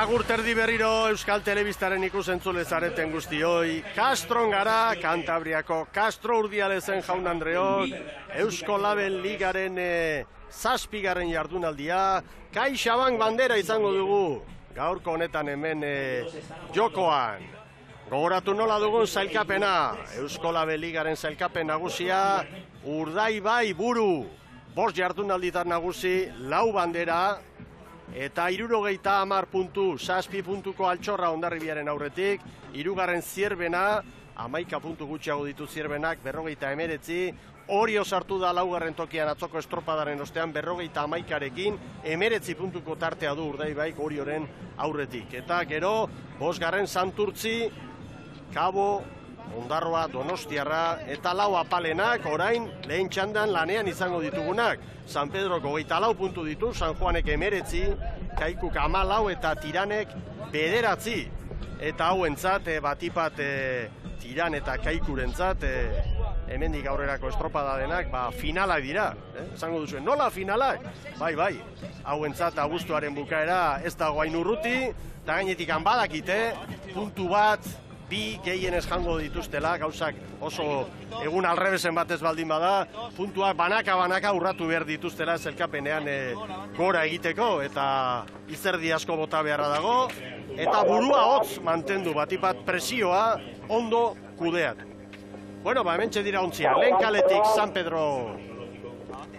Agur terdi berriro Euskal Telebistaren ikusentzule zareten guztioi. Kastron gara, Kantabriako Kastro Urdialezen jaun Andreok, Eusko Label Ligaren zazpigarren jardunaldia, CaixaBank bandera izango dugu, gaurko honetan hemen jokoan. Gogoratu nola dugun zailkapena, Eusko Label Ligaren zailkapen nagusia, Urdaibai buru, 5 jardunalditan nagusi, 4 bandera, eta 70 puntu, 7 puntuko altxorra Hondarribiaren aurretik, 3. Zierbena, 11 puntu gutxiago ditu Zierbenak, 59, Orio sartu da 4. tokian atzoko estropadaren ostean, 51rekin, 19 puntuko tartea du Urdaibaik Orioren aurretik. Eta gero, 5. Santurtzi, Kabo, Ondarroa, Donostiarra, eta 4 apalenak, orain lehen txandan lanean izango ditugunak. San Pedroko 24 puntu ditu, San Juanek 19, Kaikuk 14 eta Tiranek 9. Eta hauentzat, batipat Tiran eta Kaikurentzat, hemendik aurrerako estropada denak, finalak dira. Esango duzuen, nola finalak? Bai, hauentzat abuztuaren bukaera ez dago hain urruti, eta gainetik badakite, puntu bat, 2 gehienez jango dituztela, gauzak oso egun alrebesen batez baldin bada, puntuak banaka urratu behar dituztela zelkapenean gora egiteko, eta izerdi asko bota beharra dago, eta burua hotz mantendu, batipat presioa ondo kudeat. Bueno, hementxe dira ontzia, lehen kaletik San Pedro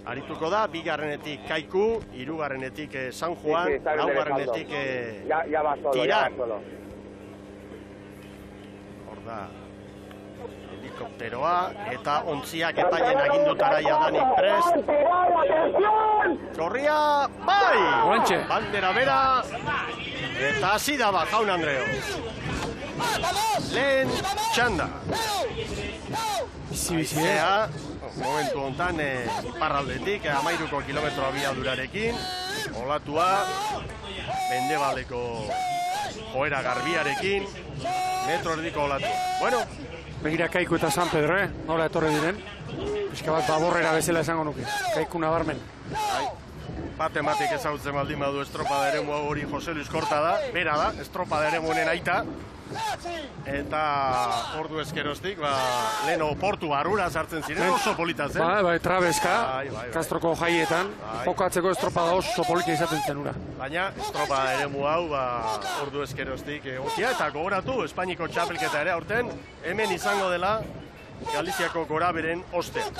arituko da, 2. Kaiku, 3. San Juan, 4. Tiran. Helikopteroa eta ontziak epailen agindutara jadanik prest. Korria, bai! Bandera bera, eta hasi da jaun Andreo. Lehen txanda. Bizia, momentu hontan iparraldetik, 13 kilometro abiadurarekin, olatua, Mendebaleko joera garbiarekin, metro erdiko olatu. Bueno, begira Kaiku eta San Pedro, nola etorri diren. Pixka bat baborrera bezala esango nuke. Kaiku nabarmen. Batematik ezagutzen baldin badu estropada eremu hori Jose Luis Korta da, bera da, estropada eremu honen aita. Eta ordu eskeroztik, leheno portu barrura sartzen ziren, oso polita zen. Bai, trabeska, Kastroko jaietan, jokatzeko estropada oso polita izaten zen ura. Baina, estropada eremu hau, ordu eskeroztik egotia, eta gogoratu, Espainiko txapelketa ere aurten, hemen izango dela Galiziako goraberen ostean.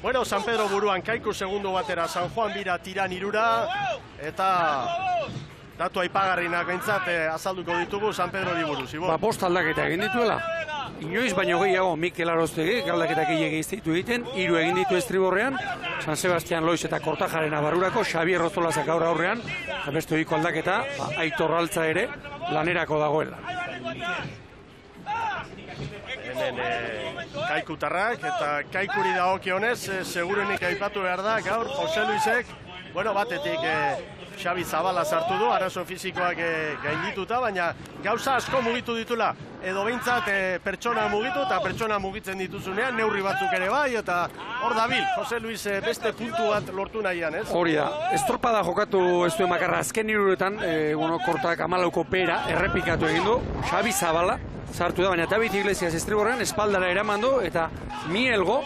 Bueno, San Pedro buruan Kaiku segundo batera, San Juan bira Tiran 3, eta datu aipagarrinak behintzat azalduko ditugu San Pedro buruz. 5 aldaketa egin dituela. Inoiz baino gehiago Mikel Aroztegi, aldaketak ditu egiten, 3 egin ditu estriborrean, San Sebastian Loiz eta Kortajarena barrurako, Xabier Rozolazak gaur aurrean, beste ohiko aldaketa, Aitor Altza ere lanerako dagoela. Hemen Kaikutarrak eta Kaikuri dagokionez, segurenik aipatu behar da, gaur Jose Luisek, batetik Xabi Zabala sartu du, arazo fizikoak gaindituta, baina gauza asko mugitu ditula, edo behintzat pertsona mugitu, eta pertsona mugitzen dituzunean, neurri batzuk ere bai, eta hor dabil, Jose Luis beste puntu bat lortu nahian, ez? Hori da, estropada jokatu ez duen bakarra, azken 3etan, Kortak 14ko bera errepikatu egin du, Xabi Zabala sartu da, baina David Iglesias estriborrean espaldara eraman du, eta Mielgo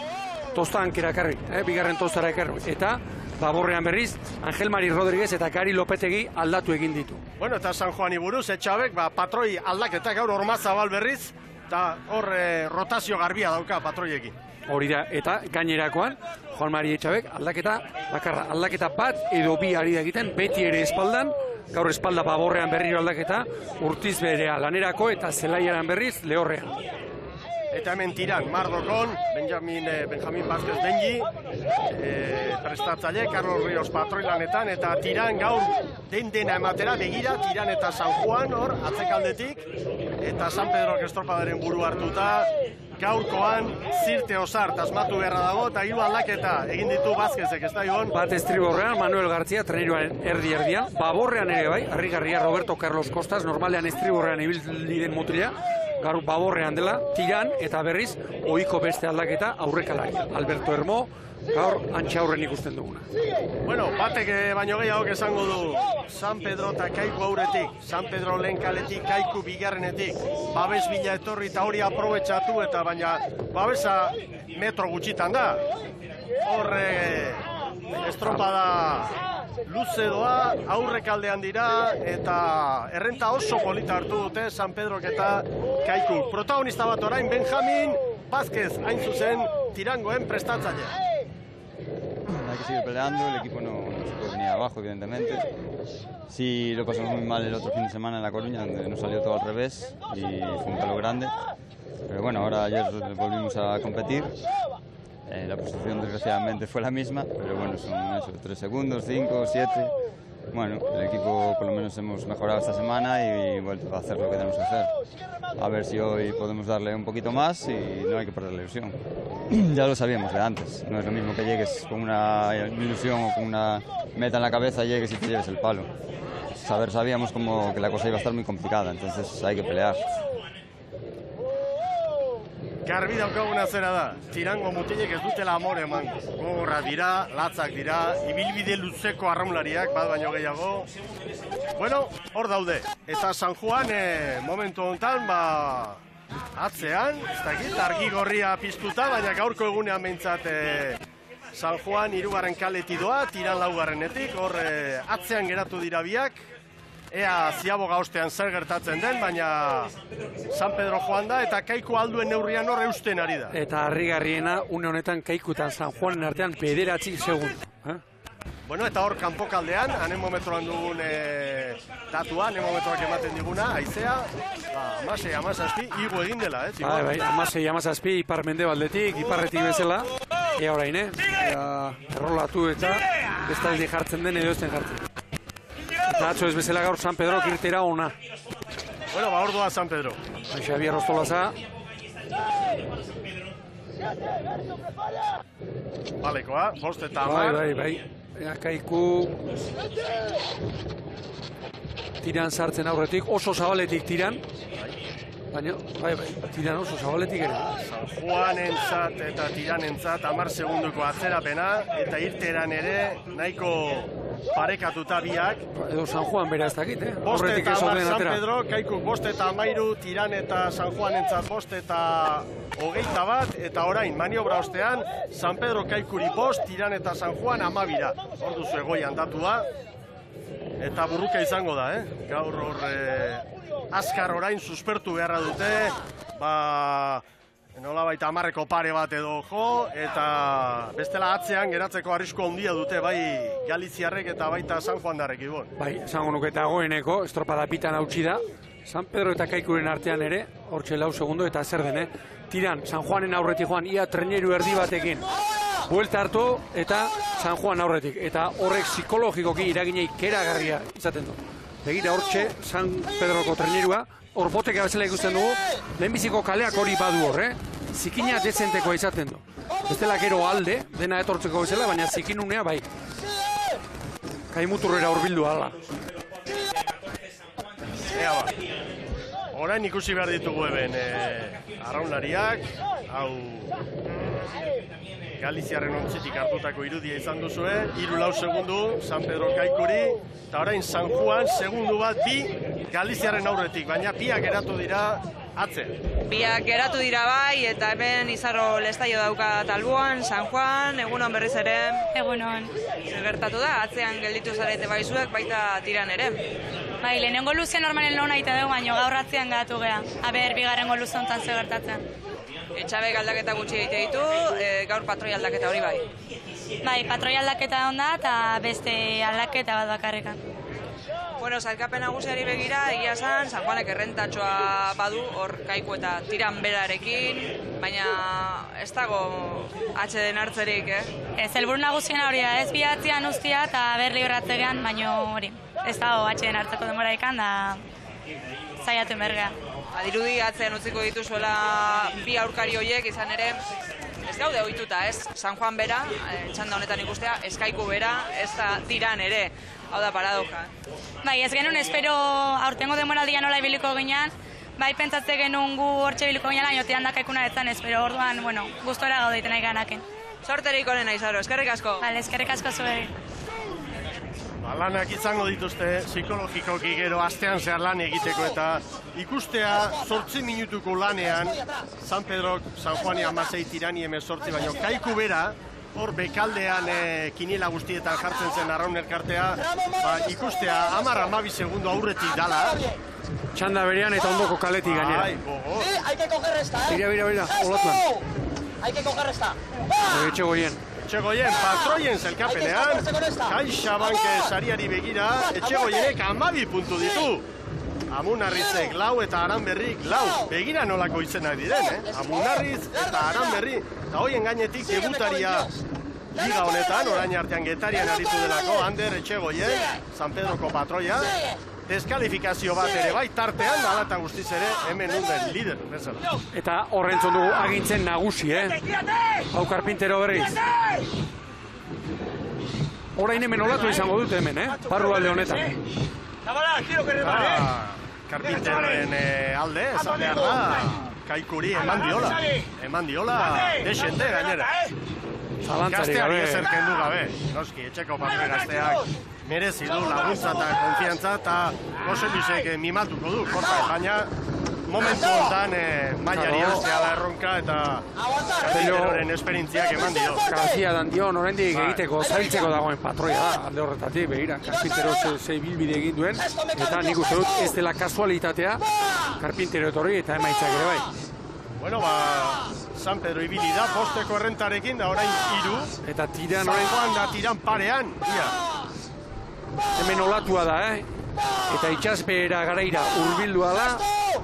tostankera ekarri, 2. tostara ekarri, eta baborrean berriz, Angel Mari Rodríguez eta Gari Lopetegi aldatu egin ditu. Bueno, eta San Juani buruz, Etxabek, patroi aldaketak gaur Ormazabal berriz, eta hor rotazio garbia dauka patroiekin. Hori da, eta gainerakoan, Juan Mari Etxabek aldaketa bakarra, aldaketa bat edo 2 ari da egiten, beti ere espaldan, gaur espalda baborrean berriro aldaketa, Urtiz berea lanerako eta Zelaiaran berriz lehorrean. Eta hemen Tiran, Mardokon, Benjamin Vázquez Benji, prestatzaile, Carlos Ríos patroilanetan, eta Tiran gaur dena ematera begira, Tiran eta San Juan hor, atzekaldetik, eta San Pedro estropadaren buru hartuta, gaurkoan Zirte Osart asmatu beharra dago, eta 3 aldaketa egin ditu Vázquezek, ez da Igon? Bat estriborrean, Manuel García, treneroaren erdian, baborrean ere bai, harrigarria Roberto Carlos Costas, normalean estriborrean ibiltzen mutila, gaur baborrean dela, tiran eta berriz ohiko beste aldaketa aurrekalari. Alberto Hermo, gaur antxaurren ikusten duguna. Bueno, batek baino gehiago esango du San Pedro eta Kaiku aurretik, San Pedro lehen kaletik, Kaiku bigarrenetik, babes bila etorri eta hori aprobetxatu eta baina babesa metro gutxitan da. Hor estropada luze doa, aurrekaldean dira eta errenta oso polita hartu dute San Pedrok eta Kaiku. Protagonista bat orain Benjamin Vázquez, hain zuzen tirangoen prestatzailea. Hay que seguir peleando, el equipo no se puede venir abajo, evidentemente. Sí, lo pasamos muy mal el otro fin de semana en La Coruña, donde nos salió todo al revés y fue un palo grande. Pero bueno, ahora ayer volvimos a competir. La posición desgraciadamente fue la misma, pero bueno, son eso, 3 segundos, 5, 7. Bueno, el equipo por lo menos hemos mejorado esta semana y vuelto a hacer lo que tenemos que hacer. A ver si hoy podemos darle un poquito más y no hay que perder la ilusión. Ya lo sabíamos de antes, no es lo mismo que llegues con una ilusión o con una meta en la cabeza, llegues y te lleves el palo. Sabíamos como que la cosa iba a estar muy complicada, entonces hay que pelear. Garbi daukaguna zera da, tirango mutilek ez dutela amore eman. Gogorra dira, latzak dira, ibilbide luzeko arraunlariak, bat baino gehiago. Bueno, hor daude. Eta San Juan momentu honetan, atzean, ez dakit, argi gorria piztuta, baina gaurko egunean behintzat San Juan 3. kaleti doa, tiran 4. hor atzean geratu dira biak. Ea ziaboga ostean zer gertatzen den, baina San Pedro joan da eta Kaiku alduen neurrian hor eusten ari da. Eta harrigarriena, une honetan Kaiku eta San Juanen artean 9 segundo. Bueno, eta hor kanpokaldean, anemometroan dugun datua, anemometroak ematen diguna, haizea, 16-17, igo egin dela, Bai, 16-17, ipar mendebaldetik, iparretik bezala, ea orain, errolatu eta bestaldi jartzen den edo ezten jartzen. Eta atzo ez bezala gaur San Pedro irtera ona. Bueno, hor doa San Pedro. Xabier Ostolaza. Balekoa, 5 eta 10. Bai. Kaiku tiran sartzen aurretik, oso zabaletik tiran. Baina, bai, tiran oso zabaletik ere. San Juanentzat eta tiranentzat 10 segundoko atzerapena eta irteran ere nahiko parekatuta biak. Edo San Juan bera ez dakit, 5 eta 10 San Pedro, Kaiku 5 eta 13, tiran eta San Juanentzat 5 eta 21, eta orain maniobra ostean San Pedro Kaikuri 5, tiran eta San Juan 12. Hor duzu egoian datua. Eta burruka izango da, Gaur hor azkar orain suspertu beharra dute, nolabait 10eko pare bat edo jo, eta bestela atzean geratzeko arrisko handia dute, bai Galiziarrek eta baita San Juandarrek ibon. Bai, esango nuke dagoeneko, estropada pitan hautsi da, San Pedro eta Kaikuren artean ere, hortxe 4 segundo eta zer den, tiran, San Juanen aurretik joan, ia treneru erdi batekin, buelta hartu eta San Juan aurretik, eta horrek psikologikoki iraginei keragarria izaten du. Begira hortxe, San Pedroko trenerua, hor boteka bezala ikusten dugu, lehenbiziko kaleak hori badu hor, zikina dezentekoa izaten du. Ez dela gero alde, dena etortzeko bezala, baina zikinunea bai. Kaimuturrera hurbildu ala. Ea ba, orain ikusi behar ditugu eben arraunlariak, hau Galiziarren ontzitik hartutako irudia izan duzue, 3-4 segundu San Pedro Kaikuri, eta orain San Juan segundu bat 2 Galiziarren aurretik, baina biak geratu dira atze. Biak geratu dira bai, eta hemen Izarro Lestaio dauka talbuan, San Juan, egunon berriz ere. Egunon. Zer gertatu da, atzean gelditu zarete baizuek, baita tiran ere. Bai, lehenengo luzea normalen lona ite dugu, baina gaur atzean gatu geha. Aber, bigarrengo luze honetan zer gertatzen. Etxabek aldaketa gutxi egite ditu, gaur patroi aldaketa hori bai. Bai, patroi aldaketa onda eta beste aldaketa bat bakarrikan. Bueno, zailkapen nagusiari begira, egia zan, San Juanek errentatxoa badu, hor Kaiku eta tiran berarekin, baina ez dago atxeden hartzerik, Ez, helburu nagusiena hori da, ez bihatzean ustia eta berri horratzegean, baina hori, ez dago atxeden hartzeko denbora ikan, da zaiatu bergea. Dirudi atzean utziko dituzuela bi aurkari horiek izan ere, ez gaude ohituta, ez? San Juan bera, txanda honetan ikustea, ez Kaiku bera, ez da tiran ere. Hau da paradoja. Bai, ez genuen espero aurtengo denboraldia nola ibiliko ginean, bai pentsatze genuen gu hortxe biliko ginela, jotean dakaikuna etzan ez, pero orduan, bueno, gustora gaudeiten nahi ganaken. Sorterik onena izaro, eskerrik asko. Vale, eskerrik asko zueri. Lanak izango dituzte, psikologikoki gero astean zehar lan egiteko eta ikustea 8 minutuko lanean San Pedro, San Juani 16, Tirani 18, baino kaiku bera, hor bekaldean kiniela guztietan jartzen zen Arraun elkartea, ikustea 10-12 segundo aurretik dala. Txanda berean eta ondoko kaletik gainera. Hay que coger esta, Bira, olatuan. Hay que coger esta. Etxegoien. Etxegoien patroien zelkapenean, CaixaBank sariari begira, Etxegoienek 12 puntu ditu. Amunarrizek 4 eta Aranberrik 4. Begira nolako izenak diren, Amunarriz eta Aranberri. Eta hoien gainetik debutaria liga honetan, orain artean Getarian aritu delako, Ander Etxegoien, San Pedroko patroia. Deskalifikazio bat ere bai tartean, ala eta guztiz ere hemen nunden lider bezala. Eta horrentzon dugu agintzen nagusi, Hau Karpintero berriz. Orain hemen olatu izango dute hemen, Barru alde honetan. Karpinteroen alde, esan behar da, Kaikuri eman diola, desente gainera. Zalantzari Gazteari gabe. ezer kendu gabe, noski, etxeko patro gazteak merezi du laguntza eta konfiantza eta Josebisek mimatuko du, korta, baina momentu honetan mailari hastea da erronka eta Karpinteroren esperientziak eman dio. Grazia dan dion, oraindik egiteko zailtzeko dagoen patroia da, alde horretatik, begira, Karpintero ze bilbide egin duen, eta nik uste dut ez dela kasualitatea, Karpintero etorri eta emaitzak ere bai. Bueno, San Pedro ibili da, posteko errentarekin, da orain 3. Eta tiran San orain, Juan da tiran parean, ia. hemen olatua da, Eta itxasbehera garaira hurbildua da,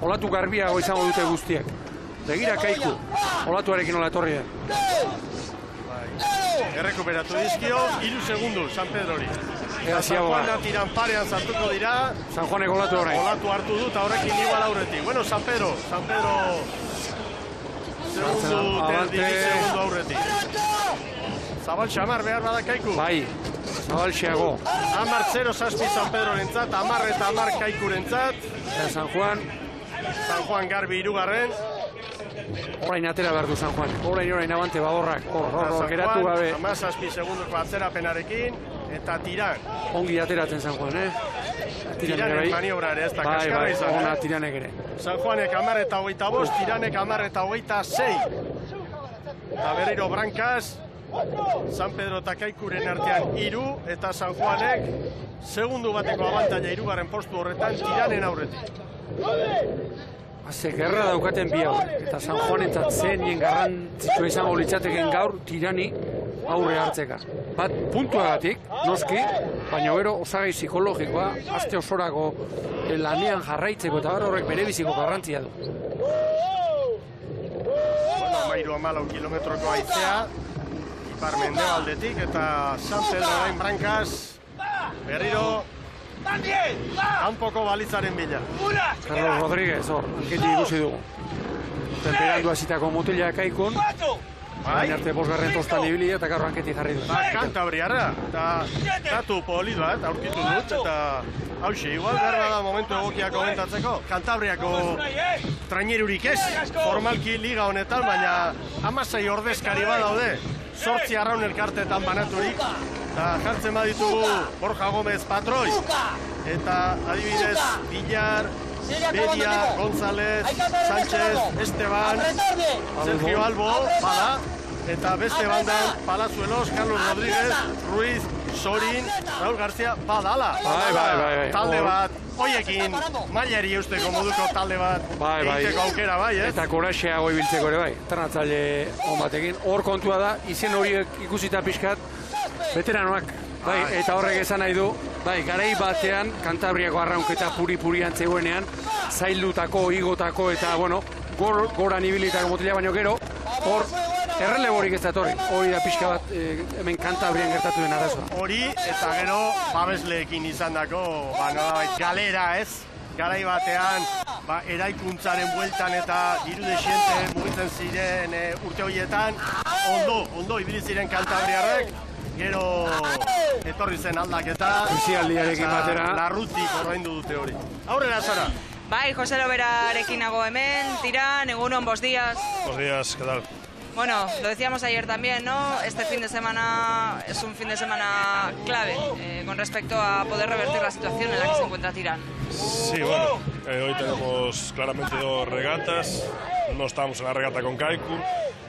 olatu garbiago izango dute guztiak. Begira Kaiku, olatuarekin ola etorri da. Errekuperatu dizkio, 3 segundu San Pedrori. San Ziagoa. Juan da tiran parean sartuko dira, San Juanek olatu orain. olatu hartu du, eta horrekin igual aurretik. Bueno, San Pedro, segundu, Avante. 10 segundu aurretik. Zabal xamar behar bada Kaiku. Bai, zabalxeago. 10-0 zazpi San Pedrorentzat, 10 eta 10 Kaikurentzat. Eta San Juan, San Juan Garbi 2. orain atera behar du San Juan. Orain abante baborrak, hor, geratu gabe. 17 segunduko atzerapenarekin, eta tiran. Ongi ateratzen San Juan, Tiranen maniobra ere ez da Bai, kaskarra izan. ona tiranek ere. San Juanek 10 eta 25, Tiranek 10 eta 26. Eta berriro brankaz, San Pedro eta Kaikuren artean 3, eta San Juanek segundu bateko abantaila 3. postu horretan Tiranen aurretik. Ze gerra daukaten bi hau, eta San Juanentzat zenien garrantzitsua izango litzateken gaur Tirani aurre hartzeka. Bat puntuagatik, noski, baina gero osagai psikologikoa, aste osorako lanean jarraitzeko eta horrek bere biziko garrantzia du. Bueno, 13-14 kilometroko haizea, ipar mendebaldetik, eta San Pedro orain brankaz, berriro, kanpoko balitzaren bila. Carlos Rodríguez, hor, hanketi ikusi dugu. Temperandu hasitako mutila Kaikun, baina arte bosgarren tostan ibili eta gaur hanketi jarri du. Kantabriarra, eta datu polidu bat aurkitu dut, eta hauxe, igual behar da momentu egokia komentatzeko. Kantabriako trainerurik ez, formalki liga honetan, baina 16 ordezkari bat daude, 8 Arraun elkarteetan banaturik, eta jartzen baditugu Borja Gómez patroi, eta adibidez Villar, Beria, González, Sánchez, Esteban, Sergio Albo, bada, eta beste bandan Palazuelos, Carlos Rodríguez, Ruiz, Sorin, Raúl García, badala. Bai. Talde bat, hoiekin mailari eusteko moduko talde bat egiteko aukera bai, ez? Eta koraxeago ibiltzeko ere bai, entrenatzaile on batekin. Hor kontua da, izen horiek ikusita pixkat, veteranoak, bai, eta horrek esan nahi du, bai, garai batean, Kantabriako arraunketa puri-purian zegoenean, zaildutako, igotako, eta, bueno, goran ibilitako motila baino gero, hor, erreleborik ez da etorri, hori da pixka bat hemen Kantabrian gertatu den arazoa. Hori, eta gero, babesleekin izan dako, nolabait, galera ez, garai batean, eraikuntzaren bueltan eta diru desiente mugitzen ziren urte horietan, ondo ibili ziren Kantabriarrek, gero etorri zen aldaketa, Krisialdiarekin batera. larrutik ordaindu dute hori. Aurrera zara! Bai, Jose Loberarekin nago hemen, tiran, egunon, bos días. Buenos días, ¿qué tal? Bueno, lo decíamos ayer también, ¿no? Este fin de semana es un fin de semana clave con respecto a poder revertir la situación en la que se encuentra Tirán. Sí, bueno, hoy tenemos claramente 2 regatas, no estamos en la regata con Kaiku,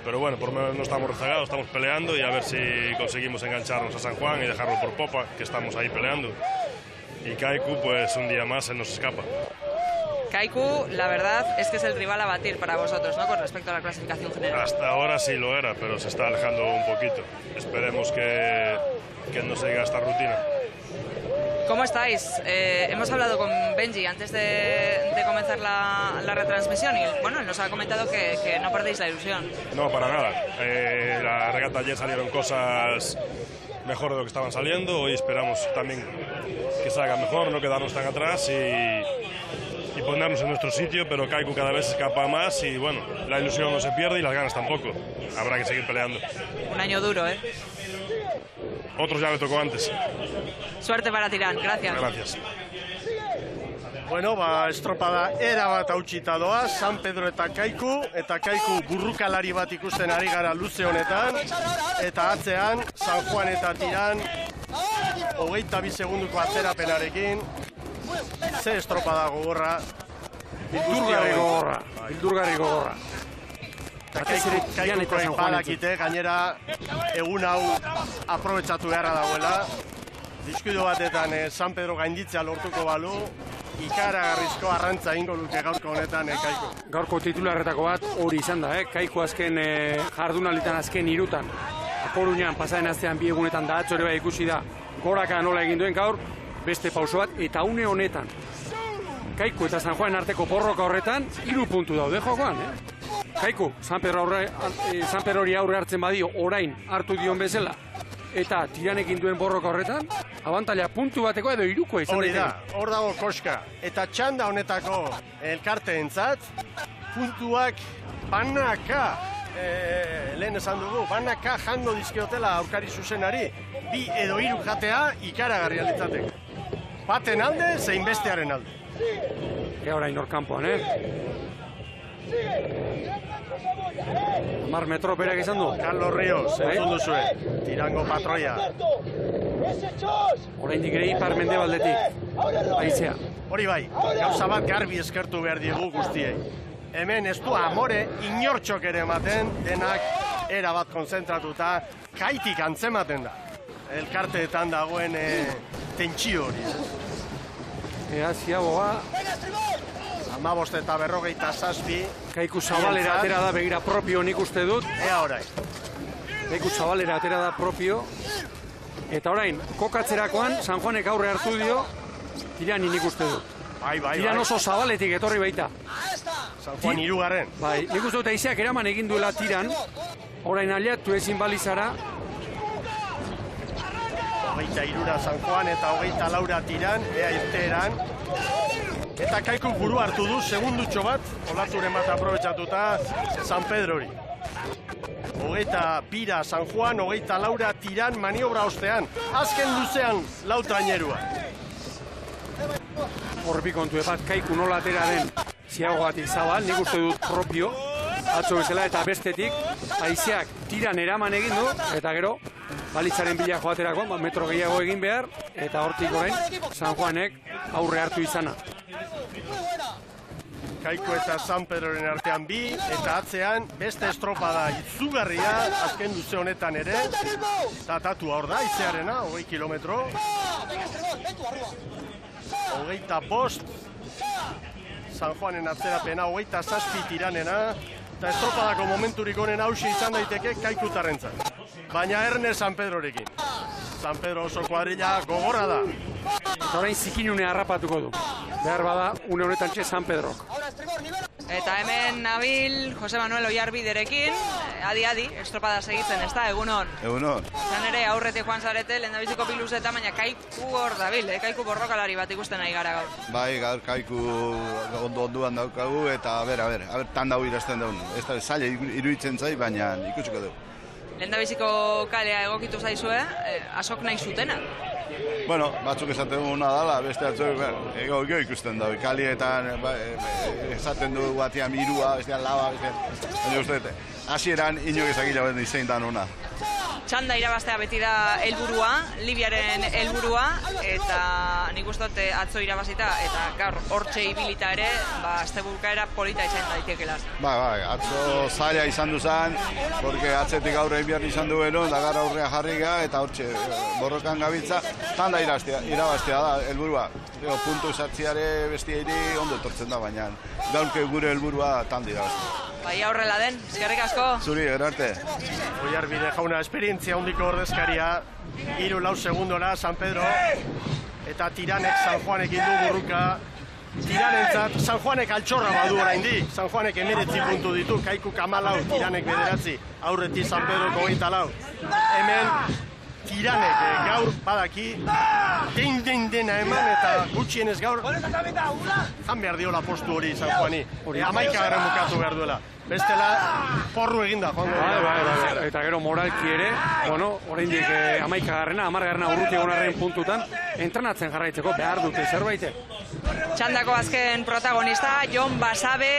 pero bueno, por lo menos no estamos rezagados, estamos peleando y a ver si conseguimos engancharnos a San Juan y dejarlo por popa, que estamos ahí peleando. Y Kaiku, pues un día más se nos escapa. Kaiku, la verdad es que es el rival a batir para vosotros, ¿no? Con respecto a la clasificación general. Hasta ahora sí lo era, pero se está alejando un poquito. Esperemos que no siga esta rutina. ¿Cómo estáis? Hemos hablado con Benji antes de comenzar la retransmisión y bueno, nos ha comentado que no perdéis la ilusión. No, para nada. La regata ayer salieron cosas mejor de lo que estaban saliendo. Hoy esperamos también que salga mejor, no quedarnos tan atrás y ponernos en nuestro sitio, pero Kaiku cada vez escapa más y bueno, la ilusión no se pierde y las ganas tampoco. Habrá que seguir peleando. Un año duro, ¿eh? Otros ya me tocó antes. Suerte para Tirán, gracias. Gracias. Bueno, estropada erabat hautsita doa, San Pedro eta Kaiku burrukalari bat ikusten ari gara luze honetan, eta atzean San Juan eta Tirán 22 segunduko atzerapenarekin, ze estropada gogorra, Bildurgarri gogorra. Eta Kaiku badakite, gainera egun hau aprobetsatu beharra dagoela, diskuido batetan San Pedro gainditzea lortuko balu, ikaragarrizko arrantza ingo luke gaurko honetan Kaiku. Gaurko titularretako bat hori izan da, Kaiku azken jardunalditan azken 3 Aporuñan pasaden astean 2 egunetan da atzo ere bai ikusi da goraka nola egin duen gaur, beste pauso bat eta une honetan Kaiku eta San Juan arteko borroka horretan 3 puntu daude jokoan, Kaiku, San Pedro hori aurre hartzen badio orain hartu dion bezala eta Tiranekin duen borroka horretan, abantaila puntu bateko edo 3koa izan Hori da, hor dago koska. Eta txanda honetako elkarteentzat puntuak banaka, lehen esan dugu, banaka jango dizkiotela aurkari zuzenari, 2 edo 3 jatea ikaragarria litzateke. Baten alde, zein bestearen alde. Ea orain hor kanpoan, 10 metro berak izan du. Carlos Ríos, entzun duzue, Tirango patroia. Oraindik ere ipar mendebaldetik, haizea. Hori bai, gauza bat garbi eskertu behar diegu guztiei. Hemen ez du amore inortxok ere ematen, denak erabat konzentratuta, kaitik antzematen da. Elkarteetan dagoen tentsio hori. Ea, ziaboa. 15 eta 57. Kaiku Zabalera atera da, begira propio nik uste dut. Ea orain. Kaiku Zabalera atera da propio. Eta orain, kokatzerakoan, San Juanek aurre hartu dio, Tirani nik uste dut. Tiran oso Zabaletik etorri baita. San Juan 3. Bai, nik uste dut aizeak eraman egin duela Tiran, orain aliatu ezin balizara. 23 San Juan eta 24 Tiran, ea irteeran. Eta Kaiku buru hartu du, segundutxo bat, olaturen bat aprobetsatuta San Pedro hori. 22 San Juan, 24 Tiran maniobra ostean, azken luzean lau trainerua. Horbi kontu bat, Kaiku nola atera den ziagogatik Zabal, nik uste dut propio, atzo bezala eta bestetik, haizeak Tiran eraman egin du, eta gero, balitzaren bila joaterako, metro gehiago egin behar, eta hortik orain, San Juanek aurre hartu izana. Kaiku eta San Pedroren artean 2, eta atzean beste estropada izugarria, azken luze honetan ere, datatua hor da, izearena, 20 kilometro. 25, San Juanen atzerapena, 27 Tiranena, eta estropadako momenturik honen hausi izan daiteke Kaikutarrentzat. Baina erne San Pedrorekin. San Pedro oso kuadrilla gogorra da. Eta orain zikinune harrapatuko du. Behar bada, une honetan txe San Pedrok. Eta hemen nabil Jose Manuel Oiarbiderekin, adi-adi, estropada segitzen, ez da, egunon? Egunon. Zan ere aurretik joan zarete, lehendabiziko piluzeta, baina Kaiku hor dabil, Kaiku borrokalari bat ikusten nahi gara gaur. Bai, gaur Kaiku onduan daukagu, eta a ber, tan dau irazten daun. Ez da, zaila iruditzen zai, baina ikusiko dugu. Lehendabiziko kalea egokitu zaizue, asok nahi zutena. bueno, batzuk esaten duguna dala, beste atzuk, ego ikusten da, kalietan esaten du batean mirua, bestean laba, baina uste, hasieran inok ezakila bat izein dan ona. Txanda irabaztea beti da helburua, Libiaren helburua, eta nik uste dut atzo irabazita, eta gaur hortxe ibilita ere, astebukaera polita izan daitekela. Bai, atzo zaila izan duzan, porque atzetik aurre inbiar izan duenu, da gara aurrea jarrika, eta hortxe borrokan gabiltza, tanda irabaztea da helburua. Puntu sartziare bestiairi ondo etortzen da, baina gaurke gure helburua tanda irabaztea. Bai, aurrela den, eskerrik asko. Zuri, erarte. Oiarbide jauna, esperientzia hondiko ordezkaria, 3-4 segundora San Pedro, eta Tiranek San Juanekin du burruka. Tiranentzat, San Juanek altxorra badu oraindik. San Juanek 19 puntu ditu, Kaikuk 14, Tiranek 9, aurretik San Pedroko 24. Hemen Tiranek gaur badaki, dena eman eta gutxienez gaur jan behar diola postu hori San Juani. 11 bukatu behar duela. Bestela, porru eginda, joango. Eta gero moralki ere, oraindik 11garrena, 10garrena urruti egonarren puntutan, entrenatzen jarraitzeko behar dute zerbait. Txandako azken protagonista, Jon Basabe,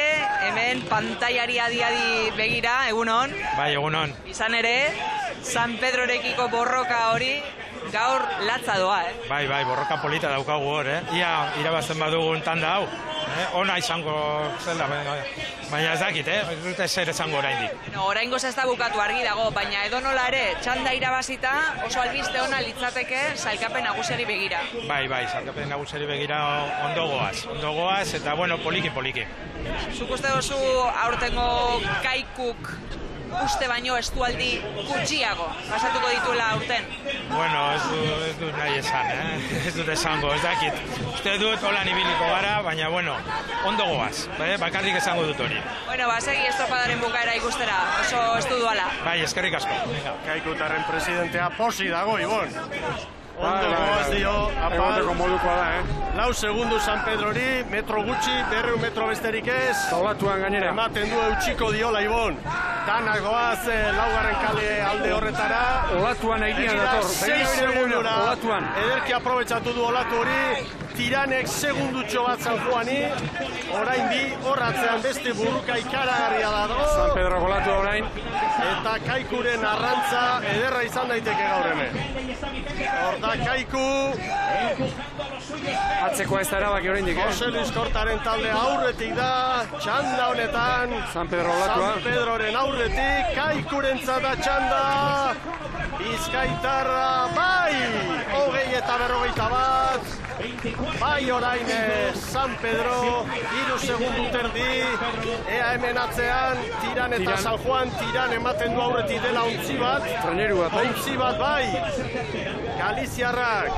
hemen pantaiari adi begira, egunon. Bai, egunon. Izan ere, San Pedrorekiko borroka hori gaur latza doa, Bai, borroka polita daukagu hor, Ia irabazten badugun tanda hau, ona izango zela, baina ez dakit, ez dute zer esango oraindik. Oraingoz ez da bukatu argi dago, baina edonola ere, txanda irabazita oso albiste ona litzateke sailkapen nagusiari begira. Bai, sailkapen nagusiari begira ondo goaz, eta poliki. Zuk uste duzu aurtengo Kaikuk uste baino estualdi gutxiago pasatuko dituela aurten? Ez dut nahi esan, ez dut esango, ez dakit. Uste dut holan ibiliko gara, baina ondo goaz, bakarrik esango dut hori. Segi estropadaren bukaera ikustera, oso estu duala. Bai, eskerrik asko. Kaikutarren presidentea posi dago, Ibon. Ondo goaz dio, apal. 4 segundu San Pedrori, metro gutxi, 200 metro besterik ez. Olatuan gainera. Ematen du eutxiko diola, Ibon. Danak goaz, 4. kale alde horretara. Olatuan egian dator. 6 segundura. Olatuan. Ederki aprobetsatu du olatu hori. Tiranek segundutxo bat San Juani. Orain bi, horratzean beste burruka ikaragarria dago. San Pedro golatu orain. Eta Kaikuren arrantza ederra izan daiteke gaur hemen. Horta Kaiku. Atzekoa ez da erabaki oraindik, Jose Luis Kortaren talde aurretik da, txanda honetan. San Pedro olatua. San Pedroren aurretik, Kaikurentzat da txanda. Bizkaitarra, bai! 20 eta 41. Bai orain San Pedro, 3 segundu terdi. Ea hemen atzean, Tiran eta San Juan, Tiran ematen du aurretik dela ontzi bat. Treneru bat, bai. Ontzi bat, bai. Galiziarrak.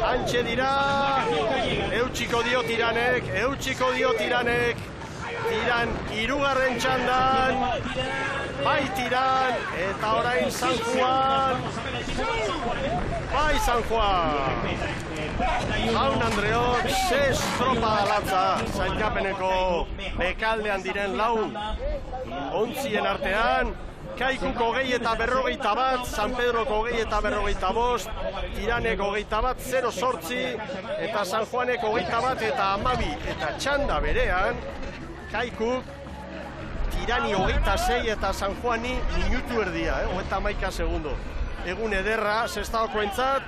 Antxe dira, eutxiko dio Tiranek. Tiran 3. txandan, bai Tiran, eta orain San Juan. Bai San Juan. Jaun Andreok, 6 tropa latza, sailkapeneko bekaldean diren 4 ontzien artean. Kaikuk 20 eta 41, San Pedroko 20 eta 45, Tiranek 21, 0-8, eta San Juanek 21 eta 12, eta txanda berean, Kaikuk, Tirani 26 eta San Juani minutu erdia, 31 segundo. Egun ederra, Sestaokoentzat,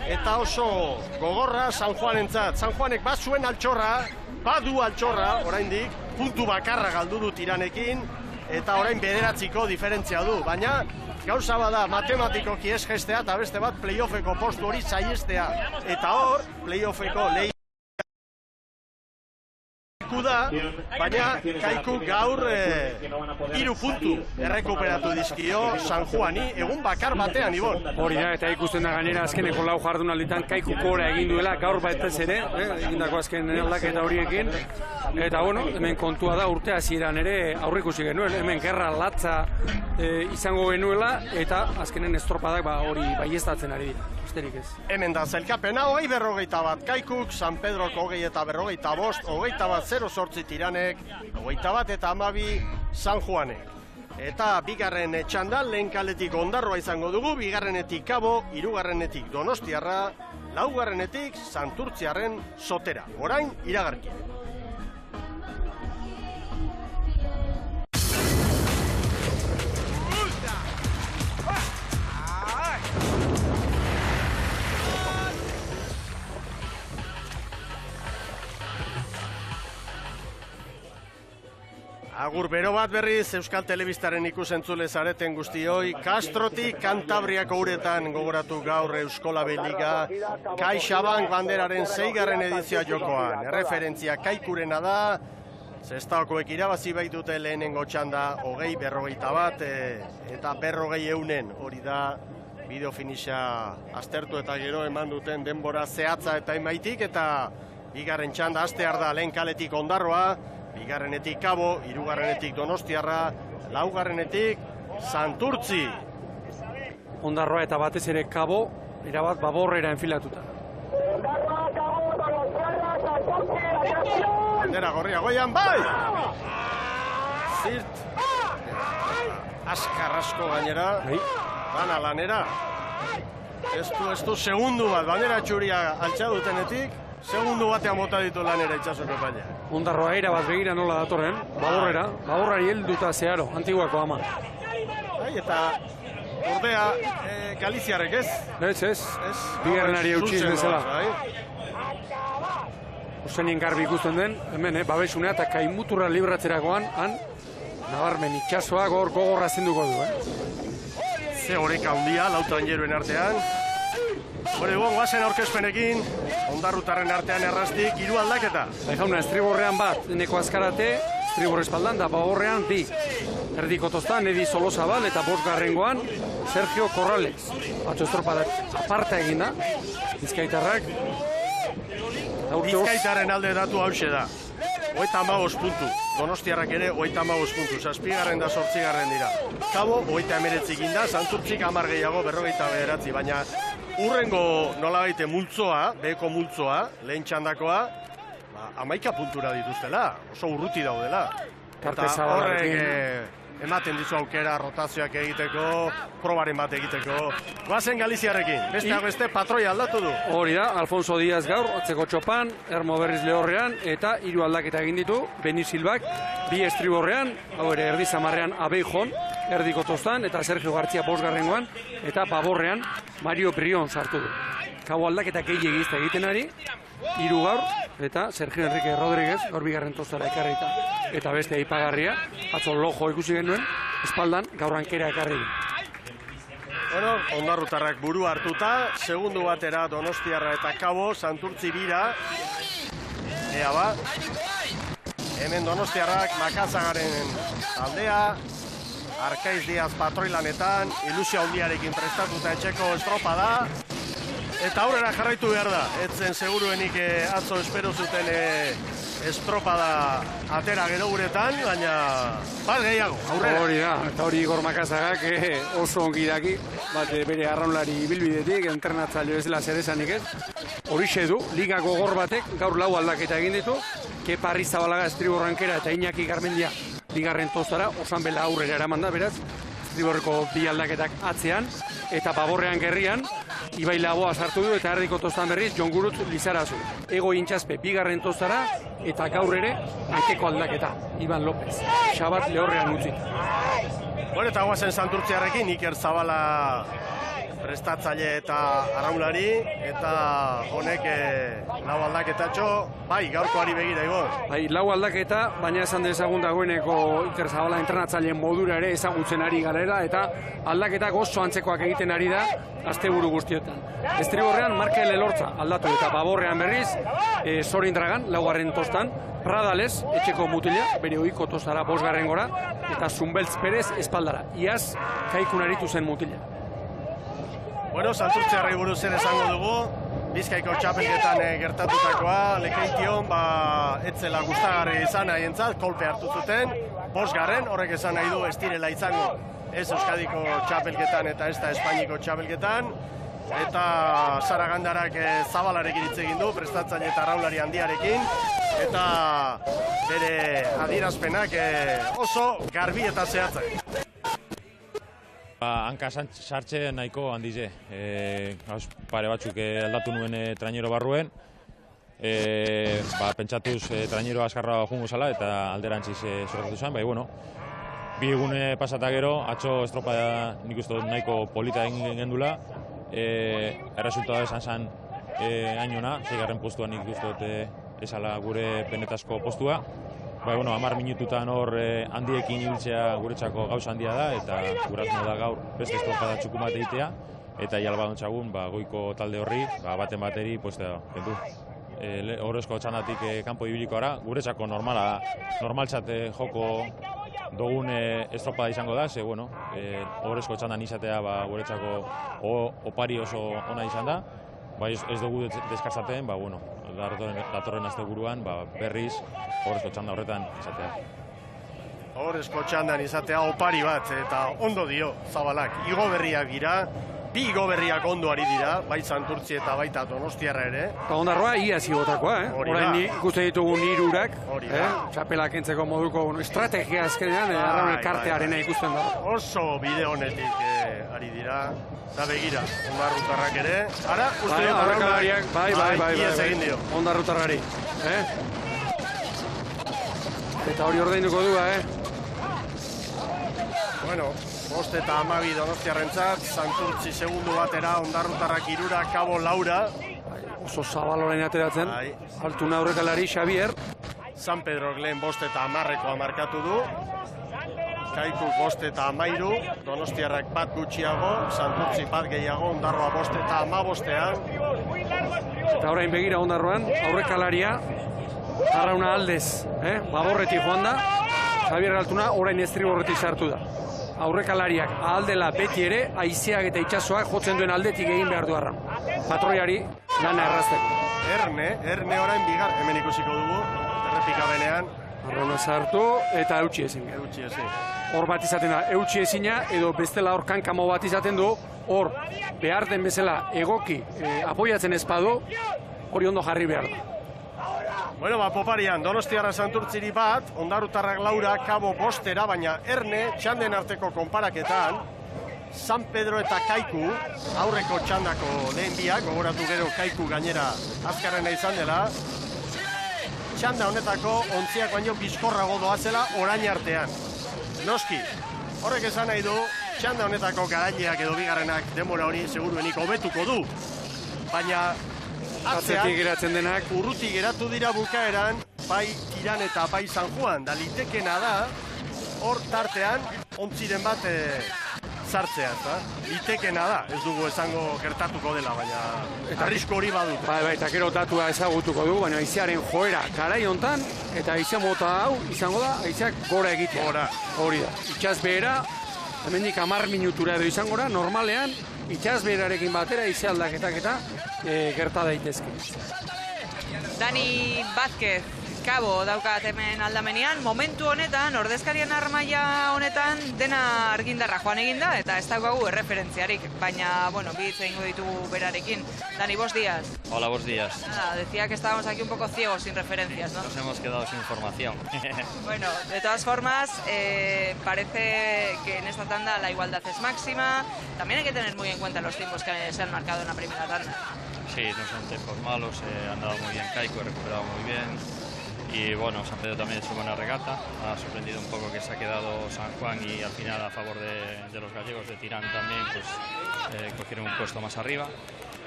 eta oso gogorra San Juanentzat. San Juanek bazuen altxorra, badu altxorra, oraindik, puntu bakarra galdu du Tiranekin, eta orain 9 diferentzia du, baina gauza bada matematikoki ez gestea eta beste bat playoffeko postu hori saihestea. Eta hor, playoffeko da, baina Kaiku gaur 3 puntu errekuperatu dizkio San Juani, egun bakar batean, Ibon. Hori da, eta ikusten da gainera azkeneko 4 jardunalditan Kaiku gora egin duela, gaur batez ere, egindako azken aldaketa horiekin. Eta hemen kontua da urte hasieran ere aurreikusi genuen, hemen gerra latza izango genuela, eta azkenen estropadak hori baieztatzen ari dira. Hemen da zelkapena, 20-41 Kaikuk, San Pedroko 20 eta 45, 21-0-8 Tiranek, 21 eta 12 San Juanek. Eta bigarren txandan lehen kaletik Ondarroa izango dugu, bigarrenetik Kabo, hirugarrenetik Donostiarra, laugarrenetik Santurtziarren Sotera. Orain iragarki. Agur bero bat berriz Euskal Telebistaren ikusentzule zareten guztioi, Castrotik Kantabriako uretan gogoratu gaur Euskolabel Liga, CaixaBank banderaren 6. edizioa jokoan. Erreferentzia Kaikurena da, Sestaokoek irabazi baitute lehenengo txanda 20-41 eta 40-100, hori da bideo finiša aztertu eta gero eman duten denbora zehatza eta emaitik, eta bigarren txanda hastear da lehen kaletik Ondarroa, bigarrenetik Kabo, hirugarrenetik Donostiarra, laugarrenetik Santurtzi. Ondarroa eta batez ere Kabo, erabat baborrera enfilatuta. Bandera gorria goian, bai! Zirt. Askar asko gainera. Bana lanera. Ez du segundu bat, bandera txuria altxa dutenetik. Segundu batean mota ditu lanera itxasoko paila. Ondarroa erabat begira nola datorren, baborrari helduta zeharo, antiguako ama. Eta ordea Galiziarrek ez? Ez. Bigarrenari eutxiz bezala. Usenien garbi ikusten den, hemen, babesunea eta kaimuturra libratzerakoan, han, nabarmen itxasoa gogorra zenduko du, Ze horeka handia, lau traineruen artean. Hore dugu, guazen aurkezpenekin, Ondarrutarren artean erraztik, 3 aldaketa. Jauna, estriborrean bat, Neko Azkarate, estribor espaldan, da baborrean 2. Erdiko tostan, Edi Solozabal eta 5. Sergio Corrales. Batxo estropadak aparta egin da, Bizkaitarrak. Bizkaitarren alde datu hause da. 35 puntu. Donostiarrak ere 35 puntu. 7. da 8. dira. Kabo, 39 egin da, Santurtzik 10 gehiago, 49, baina urrengo nolabait multzoa, beheko multzoa, lehen txandakoa, 11 puntura dituztela, oso urruti daudela. Eta horrek ematen dizu aukera rotazioak egiteko, probaren bat egiteko. Guazen Galiziarrekin, besteak beste patroia aldatu du. Hori da, Alfonso Díaz gaur, atzeko txopan, Ermo Berriz Lehorrean, eta 3 aldaketa egin ditu, Beni Silbak, 2 estriborrean, hau ere erdi zamarrean Abeijon, erdiko tostan, eta Sergio Gartzia 5. eta baborrean Mario Prion sartu du. Kabo aldaketa gehiagizta egiten ari, 3 gaur, eta Sergio Enrique Rodríguez, gaur bigarren tostara ekarrita. Eta beste aipagarria, atzo lojo ikusi genuen, espaldan gaur ankera ekarri. Bueno, Ondarrutarrak buru hartuta, segundu batera Donostiarra eta Kabo, Santurtzi bira. Ea ba, hemen Donostiarrak Makazagaren aldea, Arkaiz Diaz patroilanetan, ilusio handiarekin prestatuta etxeko estropada. Eta aurrera jarraitu behar da, etzen seguruenik atzo espero zuten estropada atera gero guretan, baina bat gehiago, aurrera. Hori da, eta hori Igor Makazagak oso ongi daki, bat bere arraunlari bilbidetik, entrenatzaileo ez dela zer esanik ez. Horixe du, liga gogor batek gaur 4 aldaketa egin ditu, Kepa Arrizabalaga estriborrankera eta Iñaki Garmendia bigarren tostara, Osanbela aurrera eraman da, beraz, estriborreko 2 aldaketak atzean, eta baborrean gerrian, Ibai Laboa sartu du eta erdiko tostan berriz Jon Gurutz Lizarazu. Ego Intxaspe bigarren tostara eta gaur ere hankeko aldaketa, Iban López. Xabat Lehorrean utzita. Bueno, eta guazen Santurtziarrekin, Iker Zabala prestatzaile eta arraunlari, eta honek 4 aldaketatxo, bai, gaurkoari begira Igor. Bai, 4 aldaketa, baina esan dezagun dagoeneko Iker Zabala entrenatzaileen modura ere ezagutzen ari garela, eta aldaketak oso antzekoak egiten ari da asteburu guztietan. Estriborrean Markel Elortza aldatu eta baborrean berriz, Sorin Dragan, 4. tostan, Pradales, etxeko mutila, bere ohiko tostara 5. gora, eta Zumbeltz Perez espaldara. Iaz, Kaikun aritu zen mutila. Bueno, Santurtziarrei buruz ere esango dugu, Bizkaiko txapelketan gertatutakoa, Lekeition, etzela gustagarri izan haientzat, kolpe hartu zuten, 5. horrek esan nahi du ez direla izango ez Euskadiko txapelketan eta ez da Espainiko txapelketan, eta Saragandarak Zabalarekin hitz egin du, prestatzaile eta arraunlari handiarekin, eta bere adierazpenak oso garbi eta zehatzak. Hanka sartxe nahiko handize. Pare batzuk aldatu nuen trainero barruen. Pentsatuz trainero azkarra jungo zala eta alderantziz sortatu zen. Bi egune pasata gero, atzo estropa nik uste nahiko polita egin gendula. Erresultatu esan zen hainona, 6. postuan nik uste esala gure benetazko postua. 10 minututan hor handiekin ibiltzea guretzako gauza handia da, eta gurazmo da gaur beste estropada txuku bat egitea, eta jalbadontzagun goiko talde horri, baten bateri, horrezko txandatik kanpo ibiliko ara, guretzako normaltzat joko dugun estropada izango da, ze, horrezko txandan izatea guretzako opari oso ona izan da, ez dugu deskartzaten, datorren asteburuan berriz horrezko txanda horretan izatea. Horrezko txandan izatea opari bat, eta ondo dio Zabalak, igo berriak dira, bi igo berriak ondo ari dira, bai Santurtzi eta baita Donostiarra ere. Eta Ondarroa ia zigotakoa, orain ikusten ditugun 3 urak, txapelak entzeko moduko estrategia azkenean, arraun elkartearena ikusten da. Oso bide honetik ari dira. Eta begira, Ondarrutarrak ere. Ara, uste dut aurrekalariak, bai, iaz egin dio. Ondarrutarrari. Eta hori ordeinuko du, Bueno, 5 eta 12 Donostiarrentzat, Santurtzi segundu batera, Ondarrutarrak 3, Kabo 4. Oso zabaloren ateratzen, altuna aurrekalari, Xavier. San Pedrok lehen 5 eta 10 markatu du. Kaiku 5 eta 13, Donostiarrak bat gutxiago, Santurtzi bat gehiago, Ondarroa 5 eta 15. Eta orain begira Ondarroan, aurrekalaria, Arrauna Aldez, baborretik joan da, Javier Altuna orain estriborretik sartu da. Aurrekalariak ahaldela beti ere, haizeak eta itsasoak jotzen duen aldetik egin behar du Arraun. Patroiari lana errazteko. Erne orain bigar, hemen ikusiko dugu, errepika benean. Arrauna sartu eta eutxi ezin. Hor bat izaten da, eutxi ezina, edo bestela hor kankamo bat izaten du, hor behar den bezala egoki apoiatzen ezpadu, hori ondo jarri behar da. Bueno, poparian, Donostiarra Santurtziri bat, Ondarrutarrak 4, Kabo 5, baina Erne txanden arteko konparaketan, San Pedro eta Kaiku, aurreko txandako lehen biak, gogoratu gero Kaiku gainera azkarrena izan dela, txanda honetako ontziak baino bizkorrago doazela orain artean. Noski, horrek esan nahi du, txanda honetako garaileak edo bigarrenak denbora hori seguruenik hobetuko du. Baina atzean, urruti geratu dira bukaeran, bai Tiran eta bai San Juan, da litekena da, hor tartean, ontziren bat sartzea, eta litekena da, ez dugu esango gertatuko dela, baina arrisko hori badut. Bai, eta gero datua ezagutuko du, baina haizearen joera garai hontan, eta haize mota hau izango da, haizeak gora egitea. Hori da, itxaz behera, hemendik 10 minutura edo izango da, normalean, itxaz beherarekin batera, haize aldaketak eta gerta daitezke. Dani Vázquez, Kabo daukat hemen aldamenean, momentu honetan, ordezkarien armaia honetan, dena argindarra joan eginda, eta ez daukagu erreferentziarik, baina, bi hitz egingo ditugu berarekin. Dani, buenos días. Hola, buenos días. Decía que estábamos aquí un poco ciegos, sin referencias, ¿no? Nos hemos quedado sin información. Bueno, de todas formas, parece que en esta tanda la igualdad es máxima. También hay que tener muy en cuenta los tiempos que se han marcado en la primera tanda. Sí, no son tiempos malos, han dado muy bien Kaiku, ha recuperado muy bien. Y bueno, San Pedro también ha hecho buena regata, ha sorprendido un poco que se ha quedado San Juan y al final a favor de los gallegos de Tirán también, pues cogieron un puesto más arriba.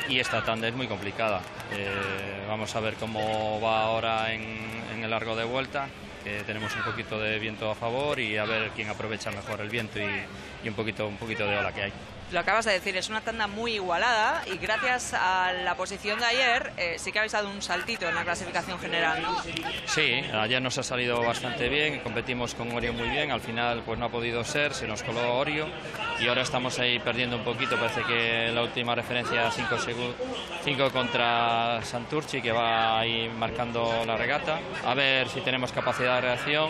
Y esta tanda es muy complicada, vamos a ver cómo va ahora en el largo de vuelta, que tenemos un poquito de viento a favor y a ver quién aprovecha mejor el viento y un poquito de ola que hay. Lo acabas de decir, es una tanda muy igualada y gracias a la posición de ayer sí que habéis dado un saltito en la clasificación general, ¿no? Sí, ayer nos ha salido bastante bien, competimos con Orio muy bien, al final pues no ha podido ser, se nos coló Orio y ahora estamos ahí perdiendo un poquito, parece que la última referencia 5 contra Santurtzi, que va ahí marcando la regata, a ver si tenemos capacidad de reacción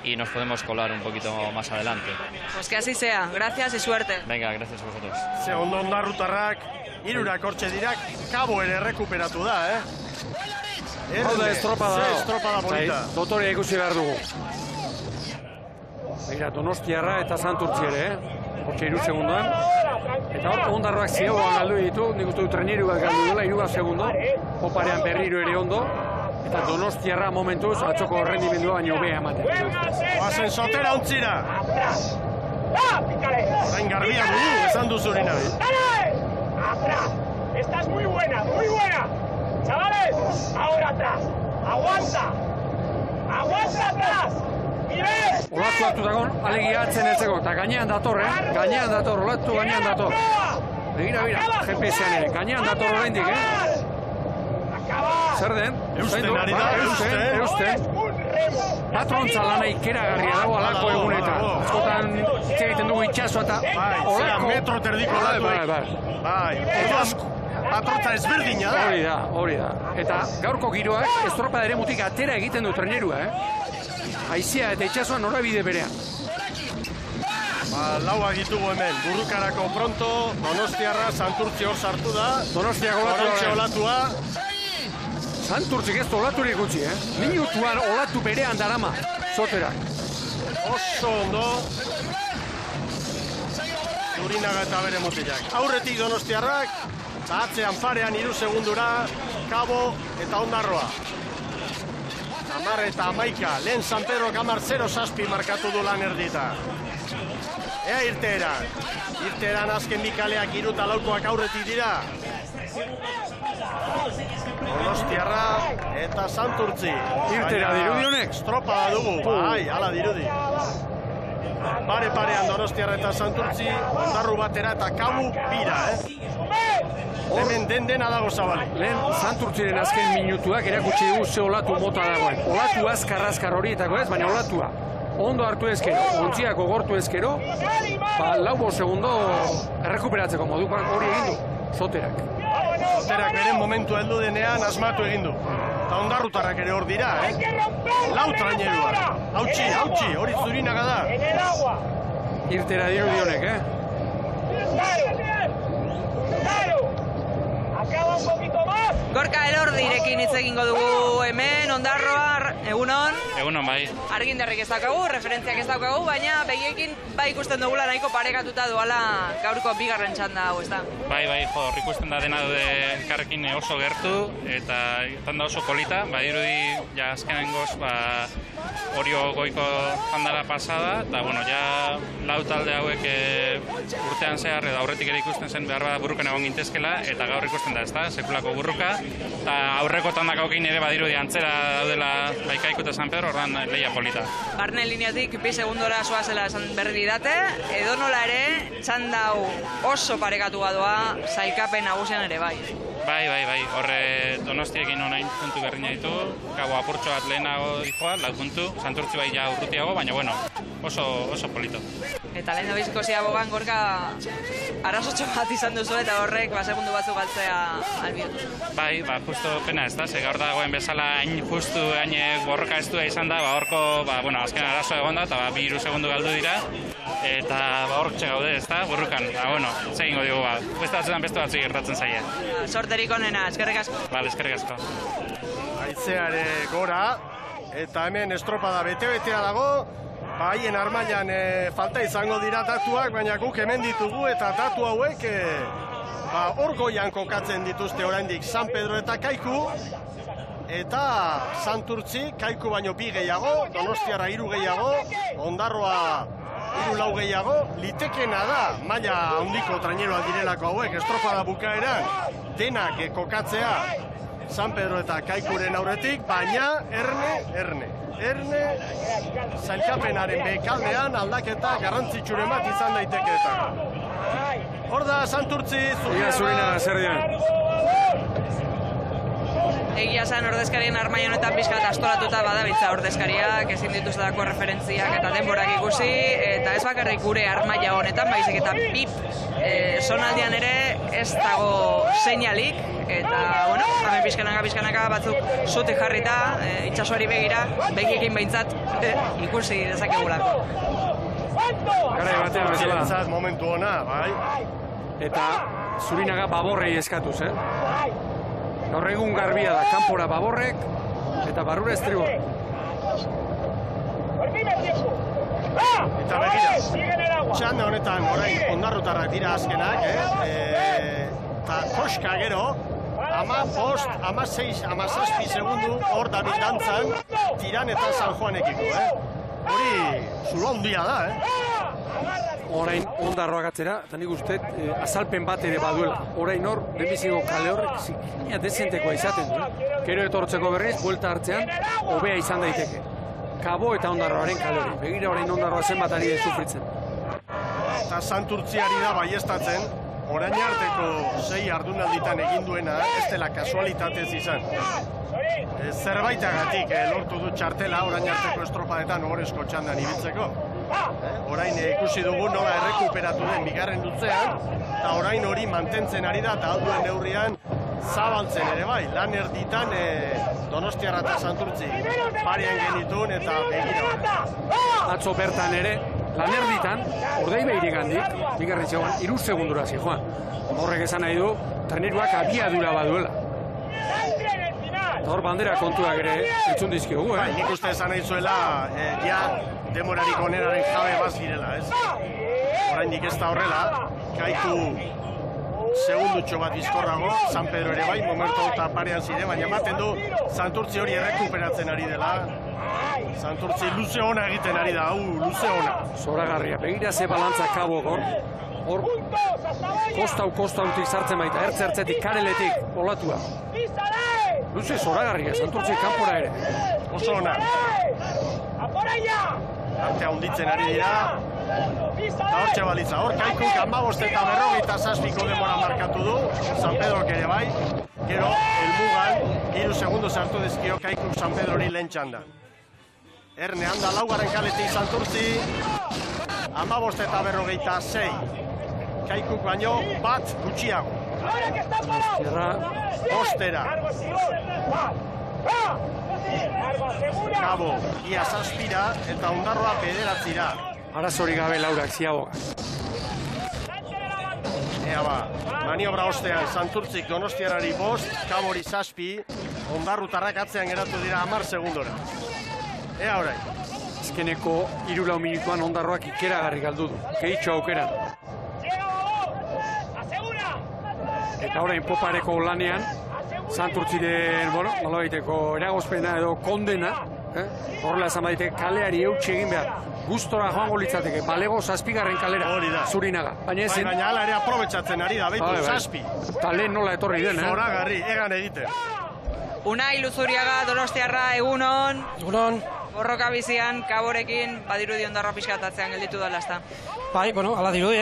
y nos podemos colar un poquito más adelante. Pues que así sea, gracias y suerte. Venga, gracias a vosotros. Segundo Ondarrutarrak, 3 hortxe dirak, Kabo ere rekuperatu da, Hau da estropada. Estropada bonita. Dotorea ikusi behar dugu. Begira, Donostiarra eta Santurtzi ere, hortxe 3 segundoan. Eta hor, ondarroak ziegoan galdu ditu, nik uste du treneruak galdu dela, 3 segundo. Oparean berriro ere ondo. Eta Donostiarra momentuz atzoko rendimendua baino bea ematen. Oazen Sotera ontzira. Orain garbia dugu, esan duzuri nahi. ¡Atrás! ¡Esta es muy buena, muy buena! ¡Chavales! ¡Ahora atrás! ¡Aguanta! ¡Aguanta atrás! ¡Mires! Olatu hartu dagoen, alegia atzen eltzeko, eta gainean dator, Gainean dator, olatu gainean dator. Begira, GPS-an ere, gainean dator oraindik, Zer den? Eusten ari da, eusten. Patrontza lana ikeragarria dago alako egunetan. Askotan hitz egiten dugu itxasoa eta olako metro terdiko olatuek. Bai, patrontza ezberdina da. Hori da. Eta gaurko giroak estropada ere mutik atera egiten du trenerua, Haizea eta itxasoa norabide berean. Lauak ditugu hemen, burrukarako pronto, Donostiarra, Santurtzi hor sartu da. Donostiako olatua. Santurtzik ez olaturik gutxi, Minutuan olatu berean darama, Soterak. Oso ondo. Zurinaga eta bere mutilak. Aurretik Donostiarrak, atzean parean 3 segundura, Kabo eta Ondarroa. 10 eta 11, lehen San Pedro Kamar 0-6 markatu du lan erdita. Ea irteeran. Irteeran azken bikaleak 3 eta 4 aurretik dira. Donostiarra eta Santurtzi. Irtera dirudi honek? Estropada dugu, bai, ala dirudi. Pare-parean Donostiarra eta Santurtzi, Ondarru batera eta Kabu bira, Hemen dena dago zabalik. Lehen Santurtziren azken minutuak erakutsi dugu ze olatu mota dagoen. Olatu azkar horietako ez, baina olatua. Ondo hartu ezkero, ontziako gortu ezkero, 4 segundo errekuperatzeko modukoak hori egin du, Soterak. Soterak beren momentu heldu denean asmatu egin du. Eta Ondarrutarrak ere hor dira, Lau trainerua. Hautsi, hori Zurinaga da. Irtera dirudi honek, Gorka Elordirekin hitz egingo dugu hemen, Ondarroa, egunon. Egunon, bai. Argindarrik ez daukagu, referentziak ez daukagu, baina begiekin bai ikusten dugula nahiko parekatuta duala gaurko bigarren txanda hau, ez da? Bai, hor ikusten da dena dude elkarrekin oso gertu, eta tanda oso polita, dirudi, azkenengoz, Orio goiko tandara pasada, eta, ja, lau talde hauek urtean zehar, edo aurretik ere ikusten zen behar bat burruken egon gintezkela, eta gaur ikusten da, ez da, sekulako burruka, eta aurreko tandak haukein ere badirudi antzera daudela Kaiku eta San Pedro, ordan lehia polita. Barne lineatik 2 segundora zoazela esan berri didate, edo nola ere, txanda hau oso parekatua doa, sailkapen nagusian ere bai. Bai, horre Donostiekin orain puntu berdina ditu, Kabo apurtxo bat lehenago dijoa, 4 puntu, Santurtzi bai ja urrutiago, baina oso polito. Eta lehen da biziko ziabogan Gorka arrazotxo bat izan duzu eta horrek segundu batzuk galtzea albiatu. Bai, justo pena ez da, gaur dagoen bezala hain justu, hain borroka ez duea izan da, horko, azken arazoa egon da, eta 2 segundu galdu dira, eta hortxe gaude ez da, burrukan, zegingo dugu, beste batzuk gertatzen zaie. Sorterik onena, eskerrik asko. Bale, eskerrik asko. Aizeare gora, eta hemen estropada bete-betea dago, haien armailan falta izango dira datuak, baina guk hemen ditugu eta datu hauek hor goian kokatzen dituzte oraindik San Pedro eta Kaiku, eta Santurtzi, Kaiku baino 2 gehiago, Donostiarra 3 gehiago, Ondarroa 3-4 gehiago, litekena da, maila handiko traineroak direlako hauek, estropada bukaeran, denak kokatzea San Pedro eta Kaikuren aurretik, baina erne, zailkapenaren bekaldean aldaketa garrantzitsuren bat izan daiteke eta. Hor da, Santurtzi, Zurinaga zer dian. Egia zen ordezkarien armaia honetan pixkat astolatuta badabiltza ordezkariak, ezin dituztako referentziak eta denborak ikusi, eta ez bakarrik gure armaia honetan, baizik eta pip zonaldian ere ez dago seinalik, eta, hemen pixkanaka batzuk zutik jarrita, itxasoari begira, begiekin behintzat ikusi dezakegulako. Garai batean bezala. Momentu ona, bai. Eta Zurinaga baborrei eskatuz, Gaur egun garbia da, kanpora baborrek eta barrura estribor. Eta begira. Txanda honetan orain ondarrutarrak dira azkenak, eta koska gero, 17 segundu hor David dantzan, Tiran eta San Juanekiko, Hori zulo handia da, Orain ondarroak atzera, eta nik uste azalpen bat ere baduela. Orain hor, lehenbiziko kale horrek zikina dezentekoa izaten du. Gero etortzeko berriz, buelta hartzean, hobea izan daiteke. Kabo eta ondarroaren kale hori. Begira orain ondarroa zenbat ari de sufritzen. Eta Santurtziari da baiestatzen, orain arteko 6 jardunalditan egin duena, ez dela kasualitatez izan. Zerbaitagatik lortu du txartela orain arteko estropadetan ohorezko txandan ibiltzeko. Orain ikusi dugu nola errekuperatu den bigarren luzean, eta orain hori mantentzen ari da, eta alduen neurrian zabaltzen ere bai. Lan erditan Donostiarra eta Santurtzi parian genitun eta begira. Atzo bertan ere, lan erditan, Ordei Behirik handik, bigarren zegoen, 3 segundura zijoan. Horrek esan nahi du, treneruak abiadura baduela. Hor bandera kontuak ere entzun dizkiogu, Nik uste esan nahi zuela, ja demorarik oneraren jabe bazirela, ez? Oraindik ez da horrela, Kaiku segundutxo bat bizkorrago, San Pedro ere bai, momentu eta parean zire, baina ematen du Santurtzi hori errekuperatzen ari dela. Santurtzi luze ona egiten ari da, luze ona. Zoragarria, begira ze balantza Kabok hor kostautik sartzen baita, ertzetik, kareletik, olatua. Luze zoragarria, Santurtzi kanpora ere. Oso ona. Artea hunditzen ari dira. Eta hortxe balitza, hor Kaikuk 15 eta 47 demora markatu du, San Pedrok ere bai. Gero, helmugan, 3 segundu sartu dizkio Kaikuk San Pedrori lehen txanda. Erne handa laugarren kaletik Santurtzi, 15 eta 46. Kaikuk baino bat gutxiago. Ostera. Kabo, ia 7 eta ondarroa 9. Arazori gabe laurak ziagoa. Ea ba, maniobra ostean Santurtzik Donostiarrari 5, Kabori 7, ondarrutarrak atzean geratu dira 10 segundora. Ea orain. Azkeneko 3 minutuan ondarroak ikeragarri galdu du. Kehitxo aukeran. Eta orain popareko lanean, Santurtziren, nolabaiteko eragozpena edo kondena, horrela esan baiteke kaleari eutxe egin behar. Gustora joango litzateke, balego 7. kalera, Zurinaga. Baina ezin. Baina ala ere aprobetsatzen ari da, behitu 7. Eta lehen nola etorri den, Zoragarri, egan egiten. Unai Luzuriaga, Donostiarra, egunon. Egunon. Borroka bizian, Kaborekin, badirudi ondarroa pixkatatzean gelditu dela, ezta? Bai, ala dirudi,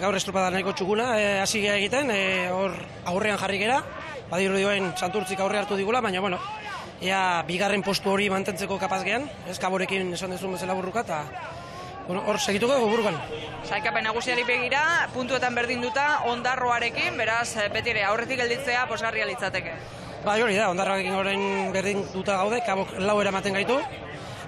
gaur estropada nahiko txukuna, hasi gea egiten, hor aurrean jarri gera, badirudi hoen Santurtzik aurre hartu digula, baina, ea bigarren postu hori mantentzeko kapaz gean, Kaborekin esan dezun bezala burruka, eta hor segituko dugu burrukan. Sailkapen nagusiari begira, puntuetan berdinduta ondarroarekin, beraz, beti ere aurretik gelditzea posgarria litzateke. Bai, hori da, ondarroarekin orain berdinduta gaude, Kabok 4 eramaten gaitu,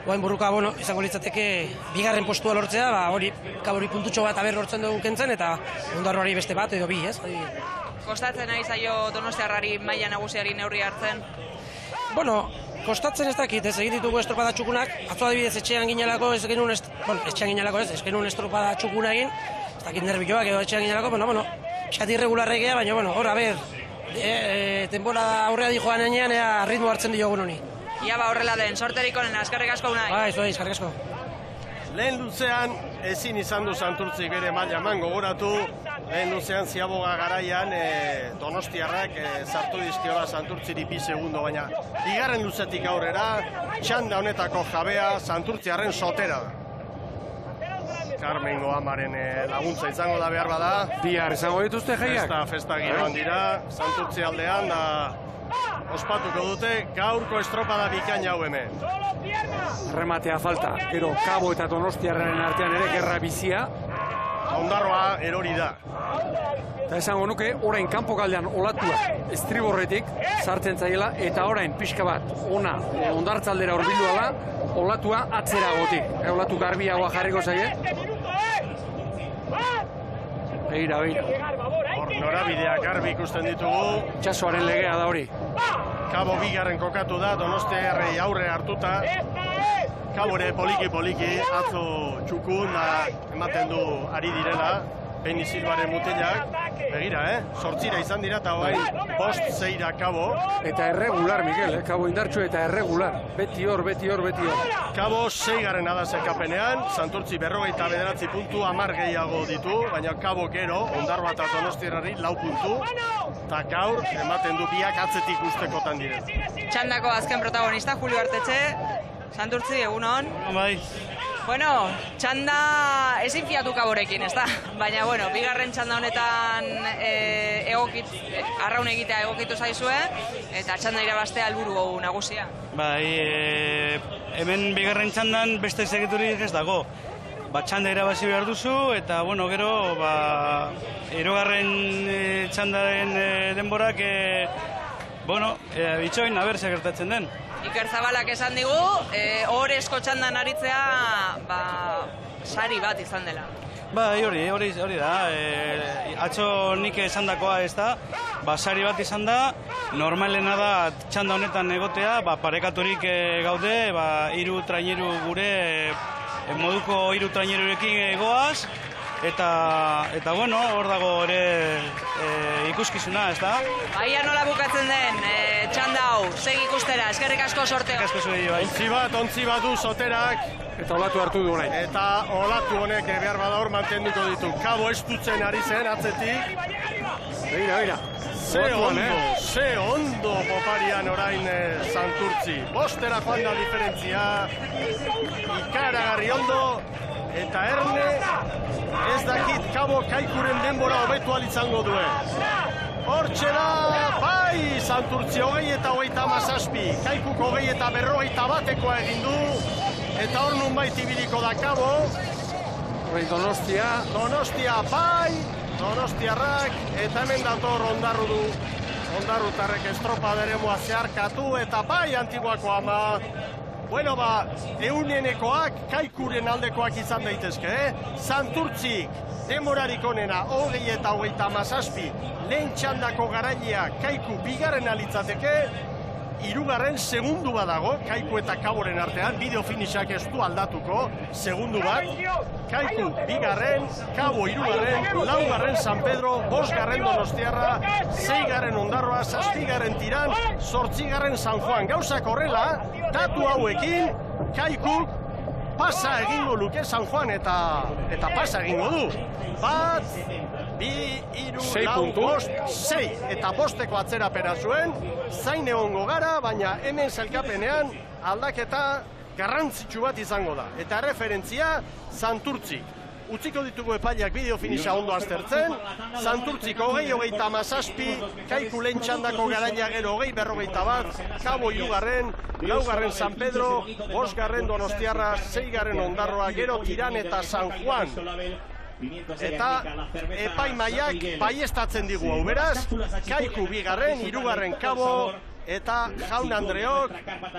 Oain burruka, izango litzateke bigarren postua lortzea, hori Kabori puntutxo bat aber lortzen dugu kentzen, eta ondarroari beste bat edo bi, ez? Kostatzen nahi zaio Donostiarrari maila nagusiari neurri hartzen? Kostatzen ez dakit, ez egin ditugu estropada txukunak, atzo adibidez etxean ginelako, ez genuen estropada txukuna egin, ez dakit nervioak edo etxean ginelako, xati irregularregea, baina, hor, temporada aurrea di joan enean, ritmo hartzen diogun honi. Ia horrela den, sorterik honen, eskerrik asko unai. Eskerrik asko. Lehen luzean ezin izan du Santurtzik bere maila eman gogoratu, lehen luzean Ziaboga garaian Donostiarrak sartu dizkiola Santurtziri 2 segundo, baina bigarren luzetik aurrera, txanda honetako jabea Santurtziarren sotera da. Carmengo amaren laguntza izango da behar bada. Bihar izango dituzte jaiak? Festa giroan dira, Santurtzi aldean da ospatuko dute gaurko estropada bikaina hau hemen. Rematea falta, gero Kabo eta Donostiarren artean ere gerra bizia. Ondarroa erori da. Eta esango nuke, orain kanpo galdean olatua estriborretik sartzen zaiela, eta orain pixka bat ona ondartzaldera hurbildu ala, olatua atzeragotik. Olatu garbiagoa jarriko zaie. Begira. Hor norabideak garbi ikusten ditugu. Itxasoaren legea da hori. Kabo bigarren kokatu da, Donostiarrei aurre hartuta. Kabore poliki, atzo txukun da ematen du ari direla, Beni Silvaren mutilak, begira, sortzira izan dira eta hori bost zeira Kabo. Eta erregular, Miguel, Kabo indartxu eta erregular, beti hor. Kabo 6. da sailkapenean, Santurtzi 59 puntu, 10 gehiago ditu, baina Kabo gero, Ondarroa eta Donostiarrari 4 puntu, eta gaur ematen du biak atzetik ustekotan diren. Txandako azken protagonista, Julio Artetxe, Santurtzi, egunon. Bai. Bueno, txanda ezin fiatu Kaborekin, ezta? Baina, bueno, bigarren txanda honetan arraun egitea egokitu zaizue, eta txanda irabaztea helburu nagusia. Bai, hemen bigarren txandan beste segiturik ez dago. Txanda irabazi behar duzu, eta, bueno, gero, hirugarren txandaren denborak, bitxoin, aber gertatzen den. Iker Zabalak esan digu, ohorezko txandan aritzea, sari bat izan dela. Bai, hori da. Atzo nik esandakoa ez da, sari bat izan da, normalena da txanda honetan egotea, parekaturik gaude, hiru traineru gure, moduko hiru trainerurekin goaz, eta bueno, hor dago ere ikuskizuna, ez da? Baina nola bukatzen den, txanda hau, segi ikustera, eskerrik asko sorteo. Eskerrik asko zuei, bai. Ontzi bat du Soterak. Eta olatu hartu du nahi. Eta olatu honek behar bada hor mantenduko ditu. Kabo estutzen ari zen atzetik. Begira. Ze ondo poparian orain Santurtzi. Bostera joan da diferentzia. Ikaragarri ondo. Eta Erne ez dakit Kabo Kaikuren denbora hobetu izango duen. Hortxe da, bai, Santurtzi 20 eta 37, Kaikuk 20 eta 41 egin du, eta hor nunbait ibiliko da Kabo. Donostia, bai, Donostiarrak, eta hemen dator Ondarrutarrek estropaderemua zeharkatu, eta bai, Antiguako ama. Bueno, eunenekoak, Kaikuren aldekoak izan daitezke, Santurtzik, demorarik onena, 20 eta 37, lehen txandako garailea Kaiku bigarren alitzateke, hirugarren segundu badago, Kaiku eta Kaboren artean, bideo finishak ez du aldatuko, segundu bat, Kaiku bigarren, Kabo hirugarren, laugarren San Pedro, 5garren Donostiarra, 6garren Ondarroa, 7garren Tiran, 8garren San Juan. Gauzak horrela, datu hauekin, Kaikuk pasa egingo luke San Juan eta pasa egingo du. 1, 2, 3, 4, 5, 6 eta bosteko atzerapena zuen, zain egongo gara, baina hemen sailkapenean aldaketa garrantzitsu bat izango da. Eta referentzia Santurtzik. Utziko ditugu epaileak bideo finisha ondo aztertzen, Santurtzik 20-27, Kaiku lehen txandako garaia gero 20-41, Kabo hirugarren, laugarren San Pedro, 5garren Donostiarra, 6garren Ondarroa, gero Tiran eta San Juan. Eta epaimaiak baiestatzen digu hau, beraz, Kaiku bigarren, hirugarren Kabo, eta Jaun Andreok,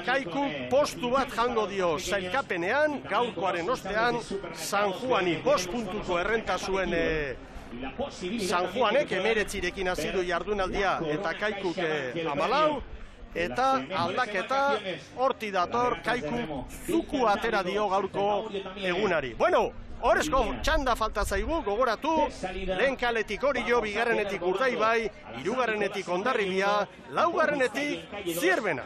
Kaiku postu bat jango dio sailkapenean, gaurkoaren ostean, San Juani 5 puntuko errenta zuen San Juanek, 19rekin hasi du jardunaldia, eta Kaikuk 14, eta aldaketa horti dator Kaiku zuku atera dio gaurko egunari. Bueno, horrezko txanda falta zaigu, gogoratu, lehen kaletik Orio, bigarrenetik Urdaibai, hirugarrenetik Hondarribia, laugarrenetik Zierbena.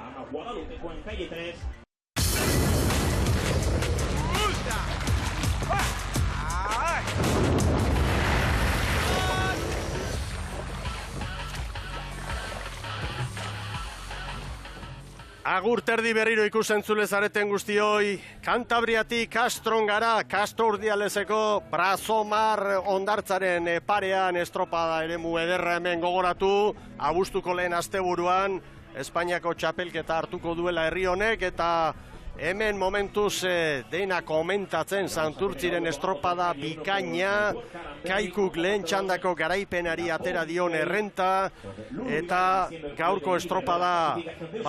Agur terdi berriro ikusentzule zareten guztioi, Kantabriatik Kastron gara, Kastro Urdialezeko Brazomar ondartzaren parean estropada eremu ederra hemen gogoratu, abuztuko lehen asteburuan, Espainiako txapelketa hartuko duela herri honek, eta hemen momentuz dena komentatzen Santurtziren estropada bikaina, Kaikuk lehen txandako garaipenari atera dion errenta, eta gaurko estropada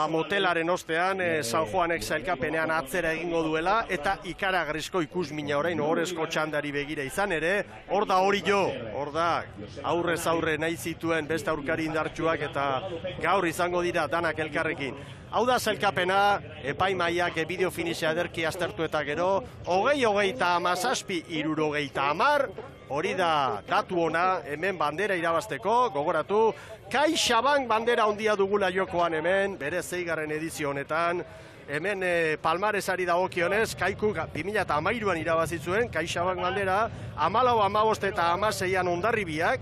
motelaren ostean San Juanek sailkapenean atzera egingo duela, eta ikaragarrizko ikusmina orain ohorezko txandari begira izan ere, hor da Orio, hor da aurrez aurre nahi zituen beste aurkari indartsuak, eta gaur izango dira danak elkarrekin. Hau da zelkapena, epaimaiak bideo finizia ederki aztertu eta gero, 20-27, 60-10, hori da datu ona, hemen bandera irabazteko, gogoratu, CaixaBank bandera ondia dugula jokoan hemen, bere 6. edizio honetan, hemen palmaresari dagokionez, Kaiku 2013an irabazitzuen, CaixaBank bandera, 14, 15 eta 16an Hondarribiak,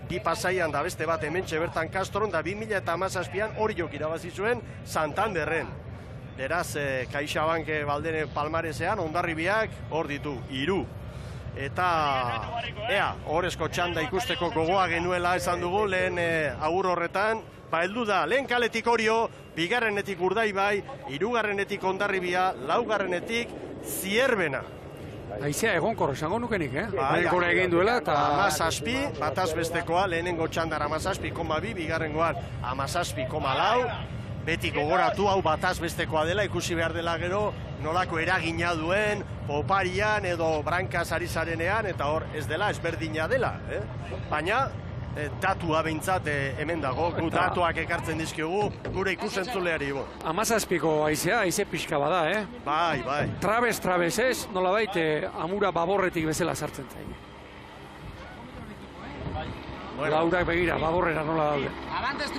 bi Pasaian da beste bat hementxe bertan Castron, da 2017an Oriok irabazi zuen Santanderren. Beraz, CaixaBank baldene palmaresean, Hondarribiak hor ditu, 3. Eta, horrezko txanda ikusteko gogoa genuela esan dugu, lehen agur horretan, heldu da, lehen kaletik Orio, 2. Urdaibai, 3. Hondarribia, 4. Zierbena. Aizea egonkor, esango nukenik, Egonkora egin duela, eta... 17, bataz bestekoa, lehenengo txandar 17,2, bigarrengoan 17,4, beti gogoratu hau bataz bestekoa dela, ikusi behar dela gero, nolako eragina duen, oparian edo brankaz ari zarenean, eta hor ez dela, ezberdina dela, Baina, datua behintzat hemen dago, gu datuak ekartzen dizkiogu, gure ikusentzuleari. 17ko aizea, aize pixka bada, Bai. Trabez ez, nolabait amura baborretik bezala sartzen zain. Laurak begira, baborrera nola daude.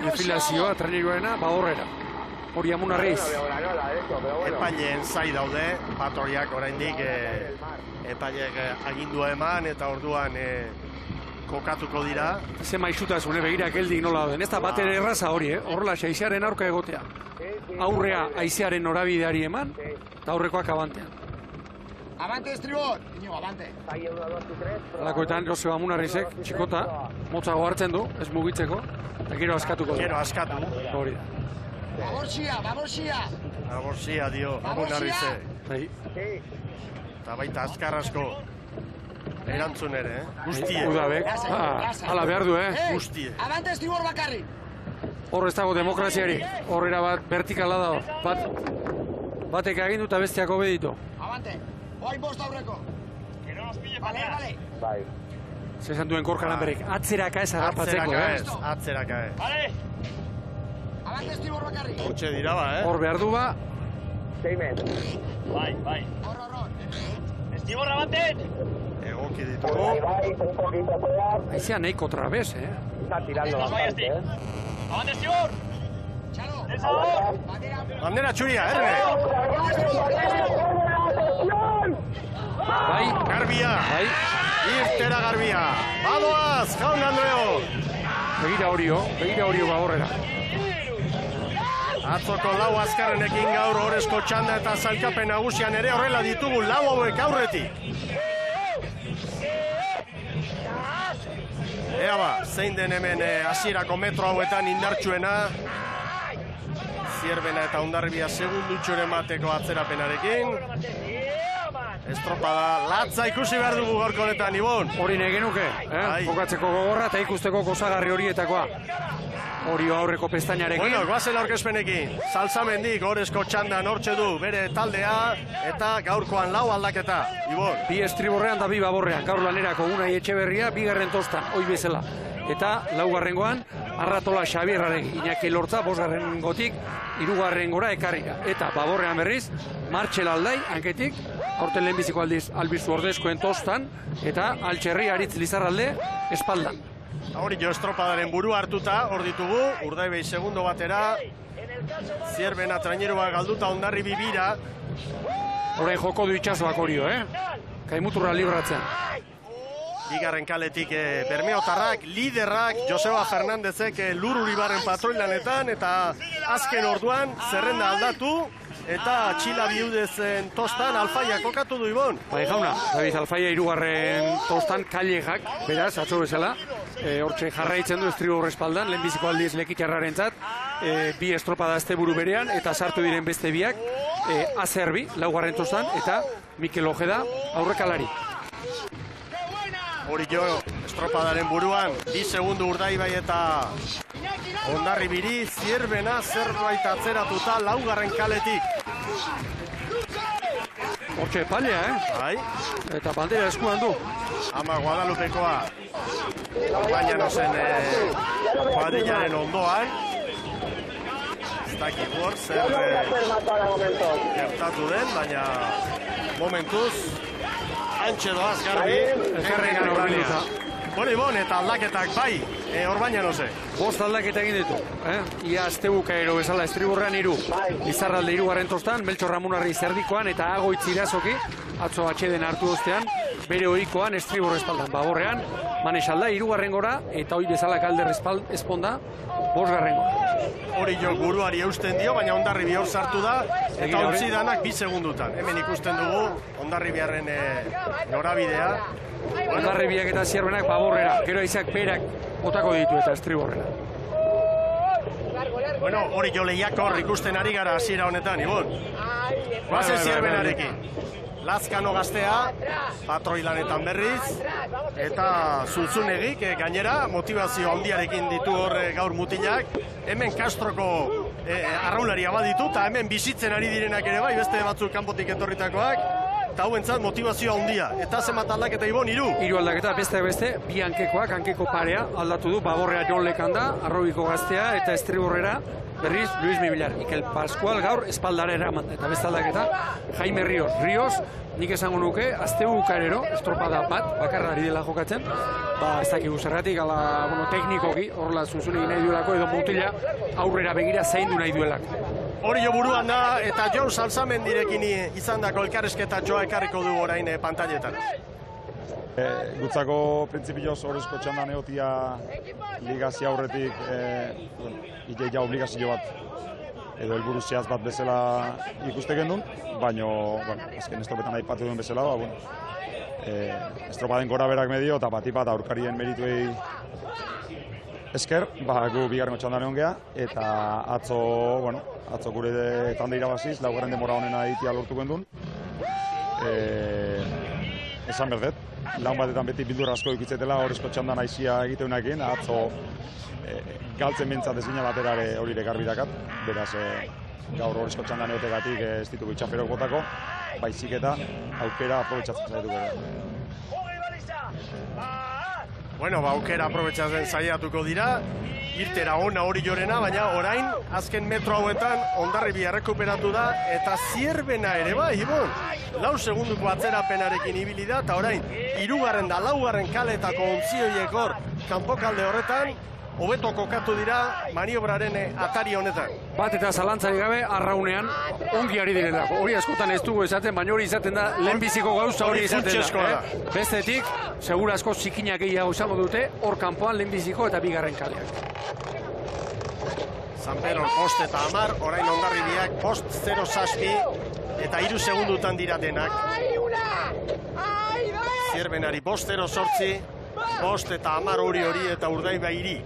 Defilazioa, treniruena, baborrera. Hori amunarriz. Epaileen zai daude, patoriak oraindik epaileek agindua eman, eta orduan kokatuko dira. Ze maixutasun, begira geldik nola dauden. Ez da bat ere erraza hori, horrela aizearen aurka egotea. Aurrea aizearen norabideari eman, eta aurrekoak abantean. Abante, estribor! Iñigo, abante. Alakoetan, Joseba Amunarrizek, txikota, motzago hartzen du, ez mugitzeko, eta gero askatuko du. Gero askatu. Hori da. Baborxia! Baborxia dio, Amunarrizek. Eta baita azkar asko. Erantzun ere, guztie. Udabek, ala behar du, Guztie. Abante, estribor bakarri! Hor ez dago demokraziarik, horrera bat vertikala dago, batek agindu eta besteak hobe ditu. Abante, oain bost aurreko. Vale. Bai. Zezan duen Gorka Lanberek, atzeraka ez agarpatzeko, Atzeraka ez. Vale. Abante, estribor bakarri. Hortxe dira ba, Hor behar du ba. Seimen. Bai. Horror. Estribor, abante! Egoki ditugu. Aizea nahiko trabez, Está tirando bastante, ¡Abante, estribor! Bandera txuria, Bai. Garbia. Irtera Garbia. Badoaz, Jaun Andreo. Begira Orio baborrera. Atzoko lau azkarrenekin gaur horrezko txanda eta zailkapen nagusian ere horrela ditugu lau hauek aurretik. Ea ba, zein den hemen hasierako metro hauetan indartsuena. Zierbena eta Hondarribia segundutxoren bateko atzerapenarekin. Estropada latza ikusi behar dugu gaurko honetan, Ibon. Hori nahi genuke, jokatzeko gogorra eta ikusteko gozagarri horietakoa. Orio aurreko pestainarekin. Bueno, guazen aurkezpenekin. Salzamendik horrezko txandan hortxe du bere taldea eta gaurkoan lau aldaketa. Ibon. Bi estriborrean da bi baborrean. Gaur lanerako Unai Etxeberria, bigarren tostan, hoi bezala. Eta laugarrengoan, Arratola Xabierraren Iñaki Lortza, bosgarrengotik, hirugarrengora ekarrika. Eta baborrean berriz, Martxel Aldai, hanketik, aurten lehenbiziko albizu ordezkoen tostan, eta Altxerri Aritz Lizarralde, espaldan. Hori jo estropadaren buru hartuta, hor ditugu, Urdaibei segundo batera, Zierbena trainerua galduta Hondarribi bira. Horain joko du itxasoak Orio, Kaimuturra libratzen. Bigarren kaletik Bermeotarrak, liderrak, Joseba Fernandezek Lur Uribarren patroilanetan, eta azken orduan zerrenda aldatu, eta Txila Biudezen tostan Alfaia kokatu du, Ibon. Bai, jauna, David Alfaia hirugarren tostan Kallejak, beraz, atzo bezala, hortxe jarraitzen du estribor espaldan, lehenbiziko aldiz Lekitxarraren zat, bi estropada asteburu berean, eta sartu diren beste biak, Azerbi, laugarren tostan, eta Mikel Ojeda, aurrekalari. Hori jo, estropadaren buruan, 2 segundu Urdaibai eta Hondarribiri, Zierbena zerbait atzeratuta laugarren kaletik. Hortxe epalea, Bai. Eta bandera eskuan du. Ama Guadalupekoa, baina nozen kuadrillaren ondoan. dakit hor zer gertatu den, baina momentuz antxe doaz garbi. Ezkerrekan horrenita. Bueno, Ibon, eta aldaketak bai, hor baina no ze. 5 aldaketa egin ditu. Ia astebukaero bezala Estriborrean 3. Izarralde 3. tostan, Beltxor Ramunarri zerdikoan eta Agoitz Irazoki, atzo atxeden hartu ostean, bere ohikoan Estribor espaldan baborrean, Manesalda 3. gora, eta hoi bezala Kalder esponda 5. gora. Hori jo buruari eusten dio, baina Hondarribia hor sartu da, eta ontzi danak 2 segundutan. Hemen ikusten dugu Hondarribiaren norabidea. Hondarribiak eta Zierbenak baborrera, gero aizak berak botako ditu eta Estriborrera. Bueno, hori jo lehiak hor ikusten ari gara hasiera honetan, Ibon. Guazen Zierbenarekin. Lazkano gaztea, patroi lanetan berriz, eta Zuntzunegik gainera motivazio handiarekin ditu hor gaur mutilak. Hemen Castroko arraularia baditu, eta hemen bizitzen ari direnak ere bai, beste batzuk kanpotik etorritakoak, eta hauentzat motivazio handia. Eta zenbat aldaketa, Ibon, 3? 3 aldaketa, beste, bi hankekoak, hankeko parea aldatu du, baborrea Jon Lekanda, Arrobiko gaztea, eta Estriborrera berriz Luis Mibilar. Ikel Pascual gaur espaldara eraman, eta beste aldaketa Jaime Ríos. Ríos, nik esango nuke, astebukarero, estropada bat, bakarra ari dela jokatzen, ez dakigu zergatik, teknikoki, horrela Zunzunik nahi duelako, edo mutila aurrera begira zaindu nahi duelako. Hori jo buruan da, eta Jon Salzamendirekin izandako elkarrezketatxoa ekarriko du orain pantailetan. Gutzako printzipioz horrezko txandan egotia ligazia aurretik ideia obligazio bat edo helburu zehaz bat bezala ikuste gendun, baina azken estropetan aipatu duen bezala, estropaden gora berak medio eta batipat aurkarien merituei esker, gu bigarren txandan egon geha, eta atzo gure tanda irabaziz, 4. denbora honena egitea lortu gendun. Esan berdet, lan batetan beti bildur asko ikitzetela horrezko txandan aizia egiteunakin, atzo galtzen bintzat ezina baterare hori garbi dakat, beraz gaur horrezko txandan egotegatik ez ditugu itxaferok botako, baizik eta aukera aprobetxatzen zaitu gara. Bueno, aukera aprobetxatzen saiatuko dira, irtera ona hori jorena, baina orain, azken metro hauetan, Hondarribia errekuperatu da, eta Zierbena ere bai, Ibon. 4 segunduko atzerapenarekin ibili da, eta orain, 3. da 4. kaletako ontzioiek hor, kanpokalde horretan, hobeto kokatu dira maniobraren atari honetan. Bat eta zalantzari gabe, arraunean, ongi ari direlako. Hori askotan ez dugu esaten, baina hori izaten da, lehenbiziko gauza hori izaten da. Bestetik, segurazko zikinak gehiago izango dute, hor kanpoan lehenbiziko eta 2. kaleak. San Pedro post eta 10, orain Hondarribiak post 0-7 eta 3 segundutan dira denak. Zierbenari post 0-8, post eta 10 hori eta Urdaibai 3.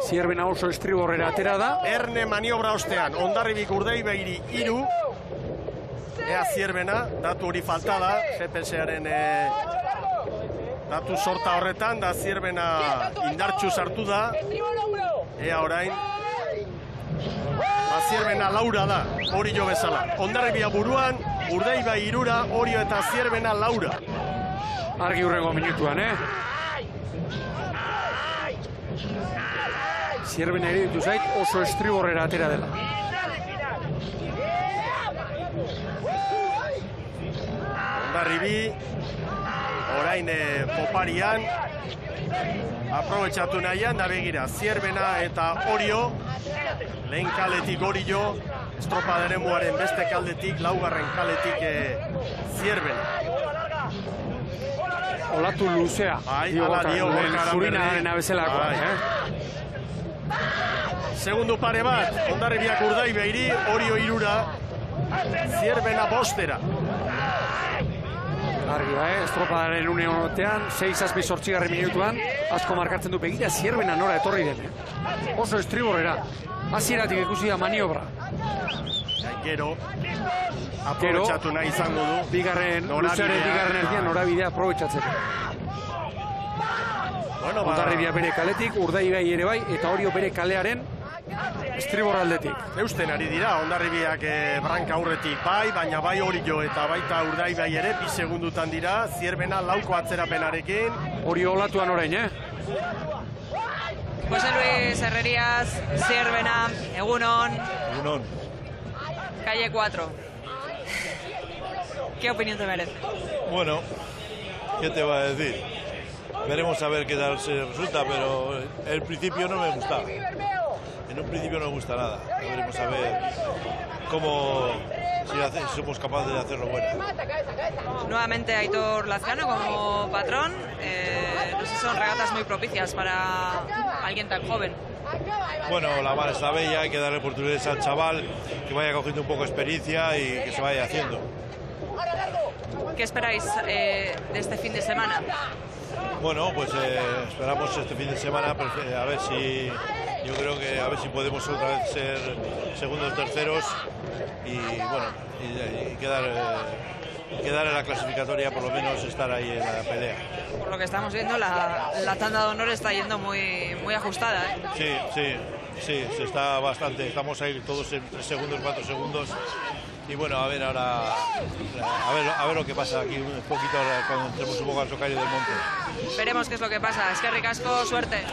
Zierbena oso Estriborrera atera da. Erne maniobra ostean, Hondarribik Urdaibai 3. Ea Zierbena, datu hori falta da, GPS-aren datu sorta horretan, da Zierbena indartxu sartu da. Ea orain, Zierbena 4 da, hori jo bezala. Hondarribia buruan, Urdaibai 3, Orio eta Zierbena 4. Argi hurrengo minutuan, Zierbena ere ditu zait, oso Estriborrera atera dela. Hondarribi, orain poparian, aprobetxatu nahian, da begira, Zierbena eta Orio, lehen kaletik Orio, estropadaren muaren beste kaldetik, 4. kaletik Zierbena. Olatu luzea, zurinaren abezelakoa. Segundu pare bat, Hondarribiak Urdaibai 3, Orio 3, Zierbena 5. Argi da, estropadaren une honetan, 6-8 minutuan, asko markatzen du begira Zierbena nora etorri den. Oso Estriborrera, hasieratik ikusi da maniobra. Gero, aprobetxatu nahi izango du. Luzearen 2. erdian norabidea aprobetxatzeko. Hondarribia bere kaletik, Urdaibai ere bai, eta Orio bere kalearen Estriborraldetik. Eusten ari dira, Hondarribiak branka aurretik bai, baina bai Orio eta baita Urdaibai ere 2 segundutan dira, Zierbena 4 atzerapenarekin. Orio olatuan orain, José Luis Herrerías, Zierbena, egunon. Egunon. Calle 4. ¿Qué opinión te merece? Bueno, ¿qué te va a decir? Veremos a ver qué tal se resulta, pero el principio no me gustaba. En un principio no me gusta nada. Veremos a ver cómo si somos capaces de hacerlo bueno. Nuevamente Aitor Lazcano como patrón. No sé si son regatas muy propicias para alguien tan joven. Bueno, la mar está bella, hay que darle oportunidades al chaval, que vaya cogiendo un poco de experiencia y que se vaya haciendo. ¿Qué esperáis de este fin de semana? Bueno, pues esperamos este fin de semana a ver si, yo creo que a ver si podemos otra vez ser segundos, terceros y bueno, y quedar en la clasificatoria, por lo menos estar ahí en la pelea. Por lo que estamos viendo, la tanda de honor está yendo muy ajustada, ¿eh? Sí, se está bastante, estamos ahí todos en 3 segundos, 4 segundos. Y bueno, a ver ahora, a ver lo que pasa aquí un poquito cuando entremos un poco al Socario del Monte. Veremos qué es lo que pasa. Eskerrik asko, suerte.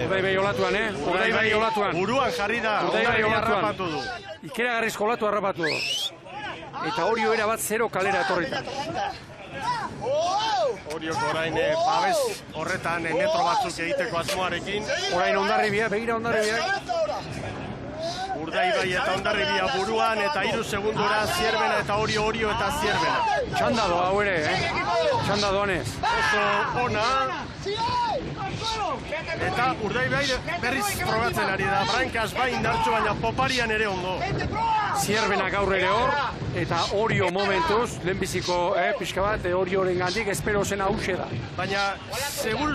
Urdaibai olatuan, Urdaibai olatuan. Buruan jarri da, Urdaibai harrapatu du. Ikeragarrizko olatu harrapatu du. Eta Orio era bat 0 kalera etorritan. Oriok orain babes horretan metro batzuk egiteko asmoarekin. Orain Hondarribia, begira Hondarribiak. Urdaibai eta Hondarribia buruan eta 3 segundora Zierbena eta Orio eta Zierbena. Txanda doa hau ere, Txanda doanez. Oso ona. Eta Urdaibai berriz probatzen ari da. Brankas bai indartxo, baina poparian ere ondo. Zierbena gaur ere hor, eta Orio momentuz, lehenbiziko pixka bat, Orioren gandik, espero zen hause da. Baina,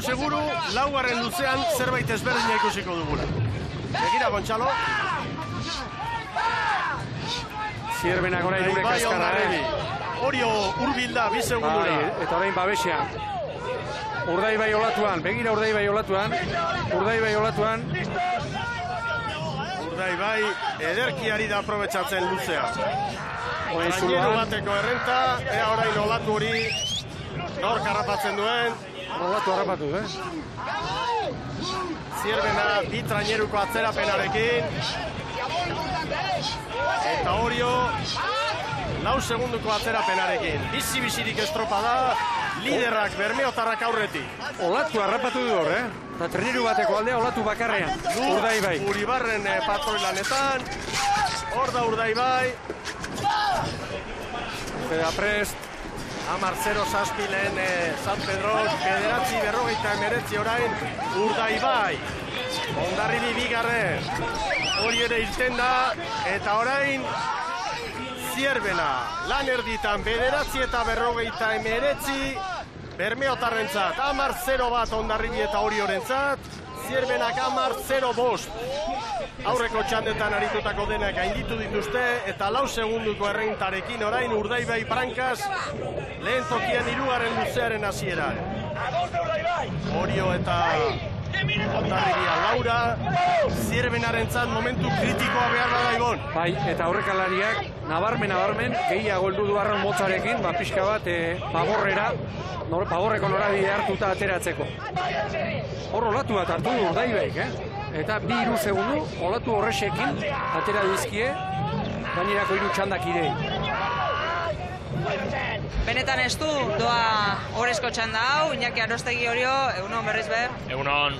seguru, laugarren luzean zerbait ezberdina ikusiko dugula. Begira, Gontzalo. Zierbenak orain gure kaskarra, Orio urbilda, 2 segundura. Eta orain babesean. Urdaibai olatuan, begira Urdaibai olatuan. Urdaibai ederkiari da aprobetxatzen luzea. Traineru bateko errenta, ea orain olatu hori nork harrapatzen duen. Olatu harrapatu, Zierbena 2 traineruko atzerapenarekin. Eta Orio 4 segunduko atzerapenarekin. Bizi-bizirik estropa da, liderrak bermeotarrak aurretik. Olatu harrapatu du hor, Eta traineru bateko aldea olatu bakarrean. Urdaibai. Uribarren patroilanetan. Hor da Urdaibai. Feda prest. 10-0 lehen San Pedro, 9:49 orain Urdaibai. Hondarribi bigarren. Hori ere irten da, eta orain Zierbena. Lan erditan 9:49 Bermeotarrentzat. 10-0 bat Hondarribi eta Oriorentzat. Zierbenak 10-0 Aurreko txandetan aritutako denak gainditu dituzte, eta 4 segunduko errentarekin orain Urdaibai Brankas lehen tokian 3. luzearen hasieran. Orio eta Hondarribia Laura, Zierbenarentzat momentu kritikoa behar da Ibon. Bai, eta aurrekalariak nabarmen gehiago heldu du arraun motzarekin, pixka bat paborreko norabide hartuta ateratzeko. Hor olatu bat hartu du Urdaibaik, Eta 2-3 segundu olatu horrexekin atera dizkie gainerako 3 txandakidei. Benetan estu doa Orezko txanda hau, Iñaki Arostegi Orio, egunon berriz ber. Egunon.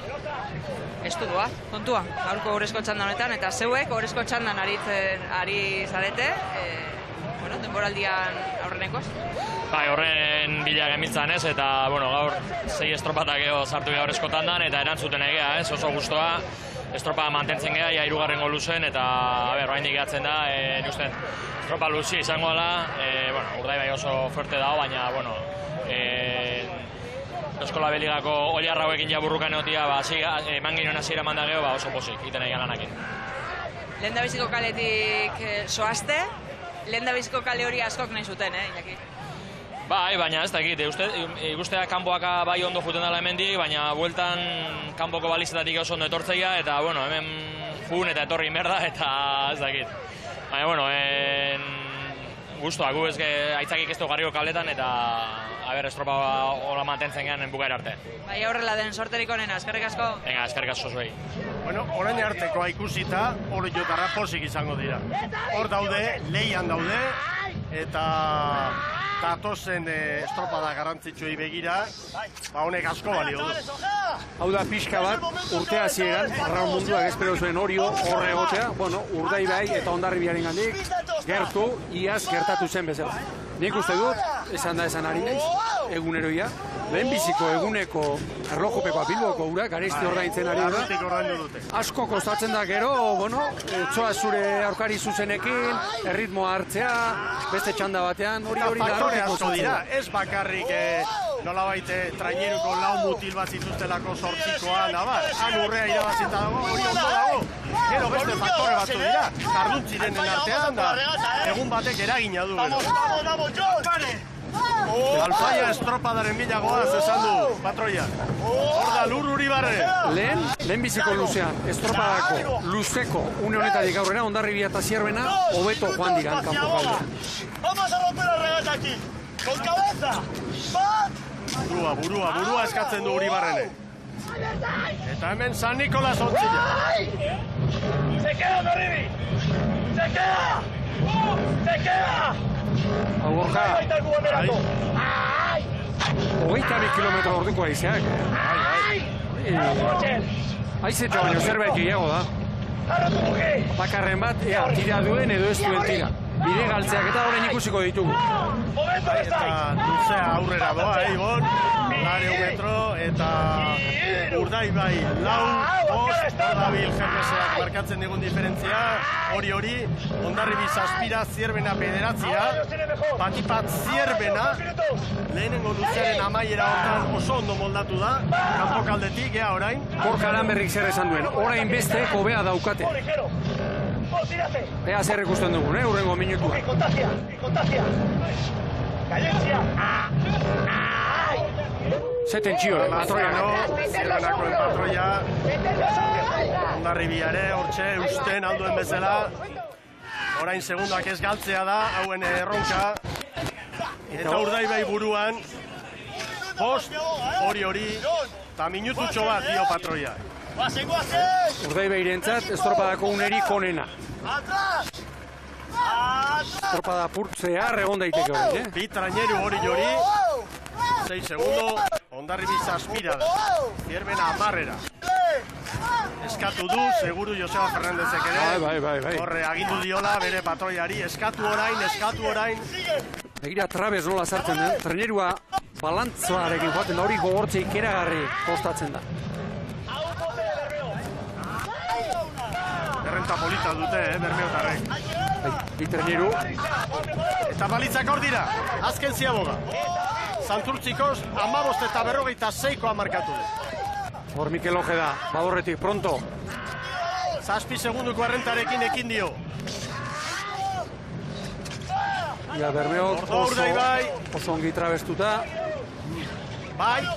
Estu doa, kontua, gaurko Orezko txanda honetan, eta zeuek Orezko txandan ari zarete, denboraldian aurrenekoz? Bai, horren bila gemiltzan ez, eta gaur 6 estropatak sartu gara Orezko tandan, eta erantzuten egea, oso gustoa. Estropa mantentzen geha, 3. luzen, eta oraindik gehatzen da, uste estropa luzia izango dela, Urdaibai oso fuerte dago, baina, Eskola Beligako Oliarra hauekin jaburrukan egotia, eman ginen hasiera manda geho, oso posik, iten egin lanakin. Lehendabiziko kaletik soazte, lehendabiziko kale hori askok nahi zuten, Iñaki? Bai, baina ez dakit, ikustea kanpoak bai ondo juten dela hemendik, baina bueltan kanpoko balizetatik oso ondo etortzeia, eta hemen jun eta etorri merda, eta ez dakit. Baina, guztua, gu aitzakik ez du garriko kaletan, eta ber, estropa hola mantentzen gehan bukaera arte. Bai, aurrela den sorterik onena, eskerrik asko. Venga, eskerrik asko zuei. Bueno, orain artekoa ikusita, hor jotarra posik izango dira. Hor daude, leian daude, eta datozen estropada garrantzitsuei begira, honek asko balio du. Hau da pixka bat, urte hasieran, arraun munduak espero zuen Orio horre egotea, bueno, Urdaibai eta Hondarribiaren gandik, gertu, iaz gertatu zen bezala. Nik uste dut, esan da esan ari naiz, eguneroia, lehenbiziko eguneko erlojupekoa Bilboko ura, garesti ordaintzen ari da. Asko kostatzen da gero, bueno, txoa zure aurkari zuzenekin, erritmoa hartzea, beste txanda batean, hori da. Faktore asko dira, ez bakarrik nolabait traineruko lau mutil bat zituztelako sortzikoa, nabar, han urrea irabazita dago, hori ondo dago. Gero beste faktore batzu dira, jarduntziren artean da, egun batek eragina du. Alfaia estropadaren bilagoaz esan du, patroia. Hor da Lur Uribarre. Lehen biziko luzean, estropadako luzeko une honetatik aurrera, Hondarribia eta Zierbena, hobeto joan dira kanpo galdean. Vamos a romper la regata aquí, con cabeza, Burua eskatzen du Uribarrene. Eta hemen San Nikolas ontzila. Se queda, Hondarribi! Se queda! Se queda! Hau gorka, 22 kilometro orduko aizeak. Aizetxo baino zerbait gehiago da. Bakarren bat, tira duen edo ez duen tira. Bide galtzeak eta horrein ikusiko ditugu. Eta luzea aurrera doa, Ibon. 2 metro eta Urdaibai lau, bost, Dabil GPSak markatzen digun diferentzia, hori, Hondarribi zazpira, Zierbena pederatzia, batipat Zierbena, lehenengo luzearen amaiera hortan oso ondo moldatu da, kanpokaldetik, orain. Gorkaran berrik zer esan duen, orain beste hobea daukate. Ea zer ikusten dugun, hurrengo minutua. Zeten txio, patroia. Zierbenakoen patroia. Hondarribiare, hortxe, usten alduen bezala. Orain segundoak ez galtzea da, hauen erronka. Eta Urdaibai buruan, post, hori, eta minututxo bat dio patroia. Urdaibairentzat estropadako unerik onena. Estropada purtzea egon daiteke hori, Bi traineru hori, 6 segundo, Hondarribi zazpira da, Zierbena amarrera. Eskatu du, seguru Joseba Fernandezek ere. Bai. Horre agindu diola bere patroiari, eskatu orain. Begira trabez nola sartzen den, trainerua balantzoarekin joaten da, hori gogortze ikeragarri kostatzen da. Errenta polita dute, Bermeotarrek. Bi traineru. Eta balitzak hor dira, azken ziaboga. Santurtzikoz, 15 eta 46koa markatu du. Hor Mikel Ojeda, badorretik, pronto. 7 segunduko errentarekin ekin dio. Ia Bermeok oso ongi trabestuta. Bai,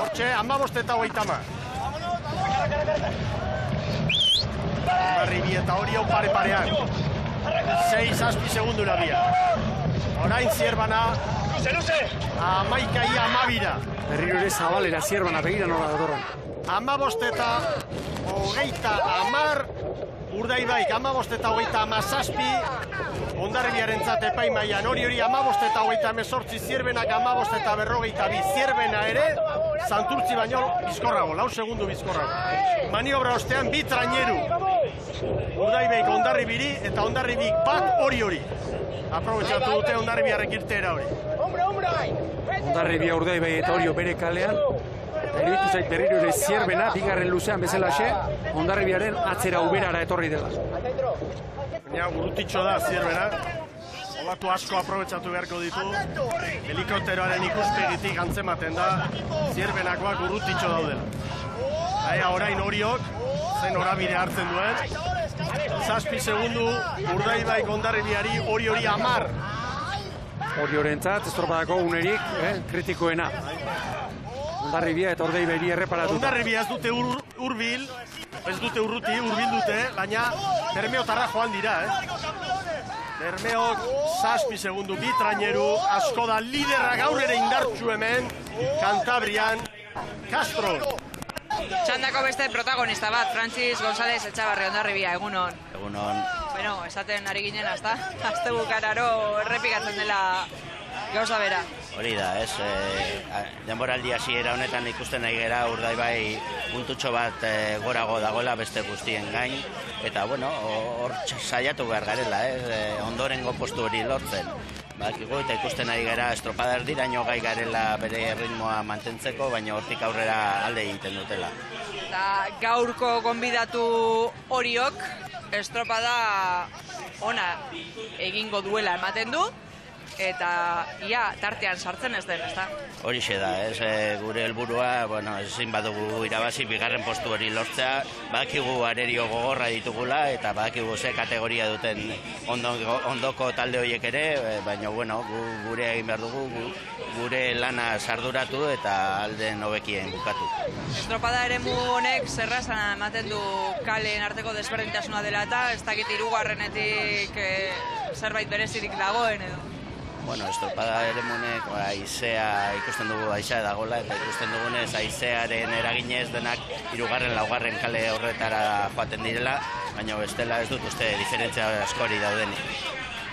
hortxe, 15 eta 30. Hondarribi eta hori pare-parean. 6 segundura bia. Orain Zierbana, amaikai amabira. Berriro ere Zabalera Zierbana begira nola datorren. 15 eta 30, Urdaibaik 15 eta 37, Hondarribiarentzat epaimaian hori 15 eta 38, Zierbenak 15 eta 42, Zierbena ere, Santurtzi baino bizkorrago, 4 segundu bizkorrago. Maniobra ostean bi traineru, Urdaibaik Hondarribiri eta Hondarribik bat hori. Aprobetxatu dute Hondarribiarrek irteera hori. Hondarribia Urdaibai eta Orio bere kalean. Eribitu zait berriro ere Zierbena, bigarren luzean bezalaxe, Hondarribiaren atzera uberara etorri dela. Baina urrutitxo da Zierbena. Olatu asko aprobetxatu beharko ditu. Helikopteroaren ikuspegitik antzematen da Zierbenakoak urrutitxo daudela. Ea orain Oriok, zen orabide hartzen duen. 7 segundu Urdaibaik Hondarribiari hori 10. Oriorentzat estropadako unerik kritikoena. Hondarribia eta Urdaibairi erreparatuta. Hondarribia ez dute hurbil, ez dute urruti, hurbil dute, baina Bermeotarra joan dira, Bermeok 7 segundu bi traineru, asko da liderra gaur ere indartsu hemen, Kantabrian, Castro. Txandako beste protagonista bat, Francis González Etxabarri, Hondarribia, egunon. Egunon. Bueno, esaten ari ginen, azte bukararo errepikatzen dela gauza bera. Hori da, ez, denboraldi hasiera honetan ikusten nahi gera Urdaibai puntutxo bat gorago dagoela beste guztien gain, eta bueno, hor saiatu behar garela, ondorengo postu hori lortzen. Bakigu eta ikusten nahi gara estropada erdiraino gai garela bere ritmoa mantentzeko, baina hortik aurrera alde egiten dutela. Eta gaurko gonbidatu horiok estropada ona egingo duela ematen du, eta ia tartean sartzen ez den, ezta? Horixe da, gure helburua, bueno, ezin badugu irabazi bigarren postu hori lortzea, badakigu arerio gogorra ditugula eta badakigu ze kategoria duten ondoko talde horiek ere, baina bueno, gure egin behar dugu, gure lana sarduratu eta alden hobekien bukatu. Estropada eremu honek zerrazan ematen du kaleen arteko desberdintasuna dela eta ez dakit hirugarrenetik zerbait berezirik dagoen edo. Bueno, estropada eremunek haizea ikusten dugu haizea dagoela eta ikusten dugunez haizearen eraginez denak hirugarren, laugarren kale horretara joaten direla, baina bestela ez dut uste diferentzia askori daudenik.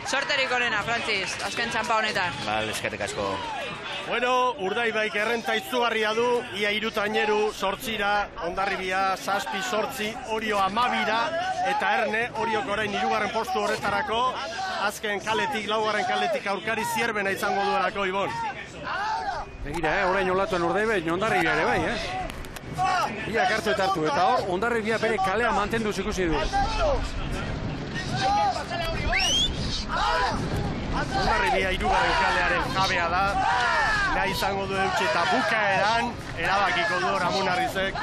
Sorterik onena, Francis, azken txampa honetan. Bale, eskerrik asko. Bueno, Urdaibaik errenta izugarria du, ia 3 traineru, 8ra, Hondarribia 7, 8, Orio 12ra, eta Erne, Oriok orain 3. postu horretarako, azken kaletik, 4. kaletik aurkari Zierbena izango duelako, Ibon. Begira, orain olatuen Urdaibai, Hondarribia ere bai, Biak hartu eta hartu, eta hor, Hondarribia bere kalea mantenduz ikusi du. Hondarribia 3. kalearen jabea da, nahi izango du eutxe eta bukaeran, erabakiko du Ramon Arrizek,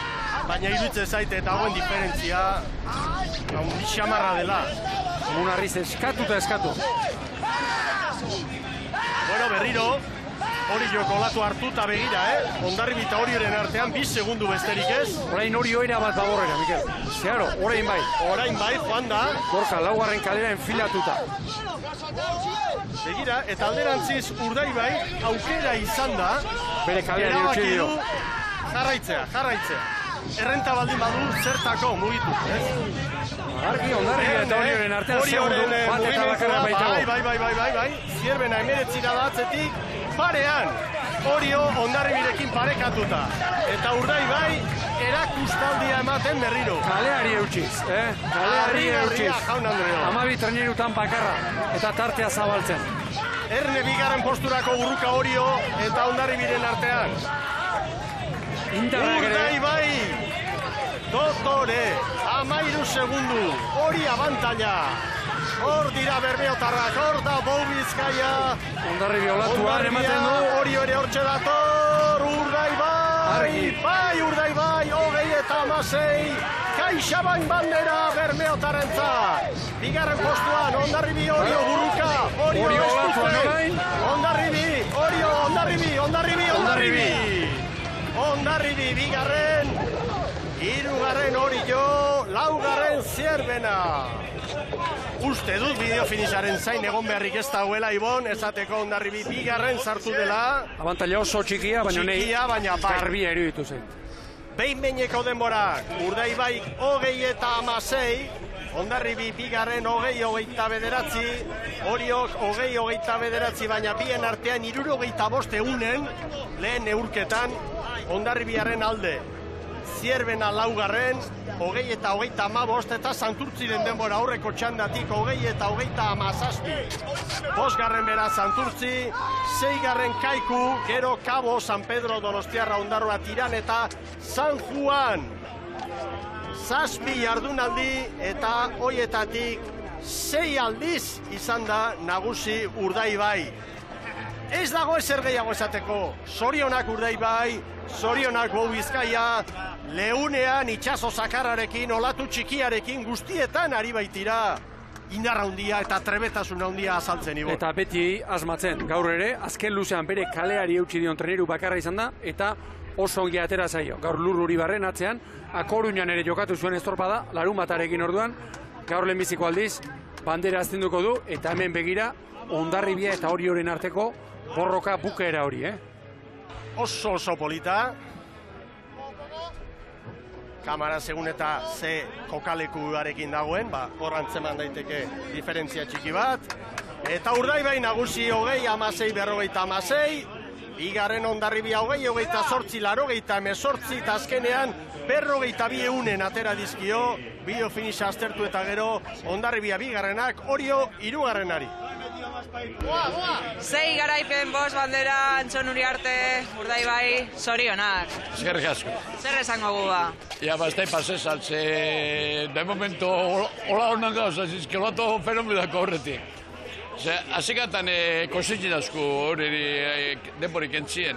baina iruditzen zaite eta hauen diferentzia, xamarra dela. Ramon Arriz eskatu eta eskatu. Bueno, berriro, hori joko olatu hartu eta begira, Hondarribi eta Orioren artean 2 segundu besterik ez. Orain Orio era bat daborrera, Mikel. Zeharo, orain bai. Orain bai, joan da. Gorka, 4. kalera enfilatuta. Begira, eta alderantziz Urdaibai aukera izan da. Bere kaleari utzi dio. Jarraitzea. Errenta baldin badu zertako mugitu, Argi, Hondarribia eta Orioren artean segundu, bat eta bakarra baitago. Bai. Zierbena 19 da atzetik, parean. Orio Hondarribirekin parekatuta. Eta Urdaibai erakustaldia ematen berriro. Kaleari eutxiz, Kaleari eutxiz. Jaun Andreo. 12 trainerutan bakarra, eta tartea zabaltzen. Erne 2. posturako burruka Orio eta Hondarribiren artean. Urdaibai, Dotore, 13 segundu, hori abantaila. Hor dira bermeotarrak, hor da Bou Bizkaia. Hondarribia olatuan ematen du. Orio ere hortxe dator, Urdaibai. Bai, Urdaibai, 26. Kaixabain bandera bermeotarrentzat. 2. postuan, Hondarribi, Orio burruka. Orio olatuan orain. Hondarribi. Hondarribi 2. 3. Orio, 4. Zierbena. Uste dut bideo finisharen zain egon beharrik ez dagoela, Ibon, esateko Hondarribi 2. sartu dela. Abantaila oso txikia, baina garbia iruditu zen. Behin-behineko denborak, Urdaibai 20-16, Hondarribi 2. 20-29, Oriok 20-29, baina bien artean 75 egunen, lehen neurketan, Hondarribiaren alde. Zierbena 4. 20-25 eta Santurtziren denbora aurreko txandatik 20-27. 5. bera Santurtzi, 6. Kaiku, gero Kabo, San Pedro, Donostiarra, Ondarroa, Tiran eta San Juan. 7 jardunaldi eta hoietatik 6 aldiz izan da nagusi Urdaibai. Ez dago ezer gehiago esateko, zorionak Urdaibai, zorionak Bou Bizkaia, leunean itxaso zakarrarekin, olatu txikiarekin guztietan ari baitira indarra handia eta trebetasun handia azaltzen, Ibon. Eta beti asmatzen, gaur ere, azken luzean bere kaleari eutsi dion treneru bakarra izan da, eta oso ongi atera zaio. Gaur Lur Uribarren atzean, A Coruñan ere jokatu zuen estropada, larun batarekin orduan, gaur lehenbiziko aldiz, bandera astinduko du, eta hemen begira, Hondarribia eta Orioren arteko borroka bukaera hori, Oso polita. Kamara segun eta ze kokalekuarekin dagoen, hor antzeman daiteke diferentzia txiki bat. Eta Urdaibai nagusi 20-16, bigarren Hondarribia 20-28, 88, eta azkenean 42 eunen atera dizkio, bideo finisha aztertu eta gero Hondarribia bigarrenak, Orio hirugarrenari. 6 garaipen, 5 bandera, Antxon Uriarte, Urdaibai, zorionak. Eskerrik asko. Zer esango gu ba? Ja, ez da pasezal, de momento, hola honan gauza, que lo ato fenomenako horretik. Azikatan kositzen asko hori denborik entzien.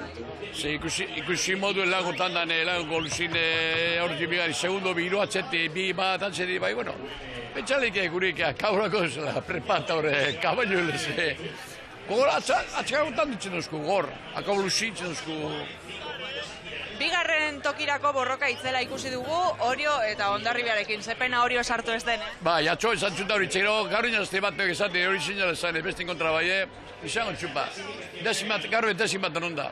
Ikusi moduen lagotan dan lago luzin hori bigari, segundo biru atzeti, bi bat atzeti, bai, bueno. Betxalik gurik kaurako zela, prepata hori, kabailo hilez. Gogor, atzikagotan ditzen duzku, gor, akabo luzin ditzen duzku. Bigarren tokirako borroka itzela ikusi dugu, Orio eta Hondarribiarekin, zepena Orio sartu ez den, Ba, jatxo esan txuta hori txero, gaur inazte batek esate hori zinala esan, bestin kontra baie, izango txupa. Gaur desimatan onda.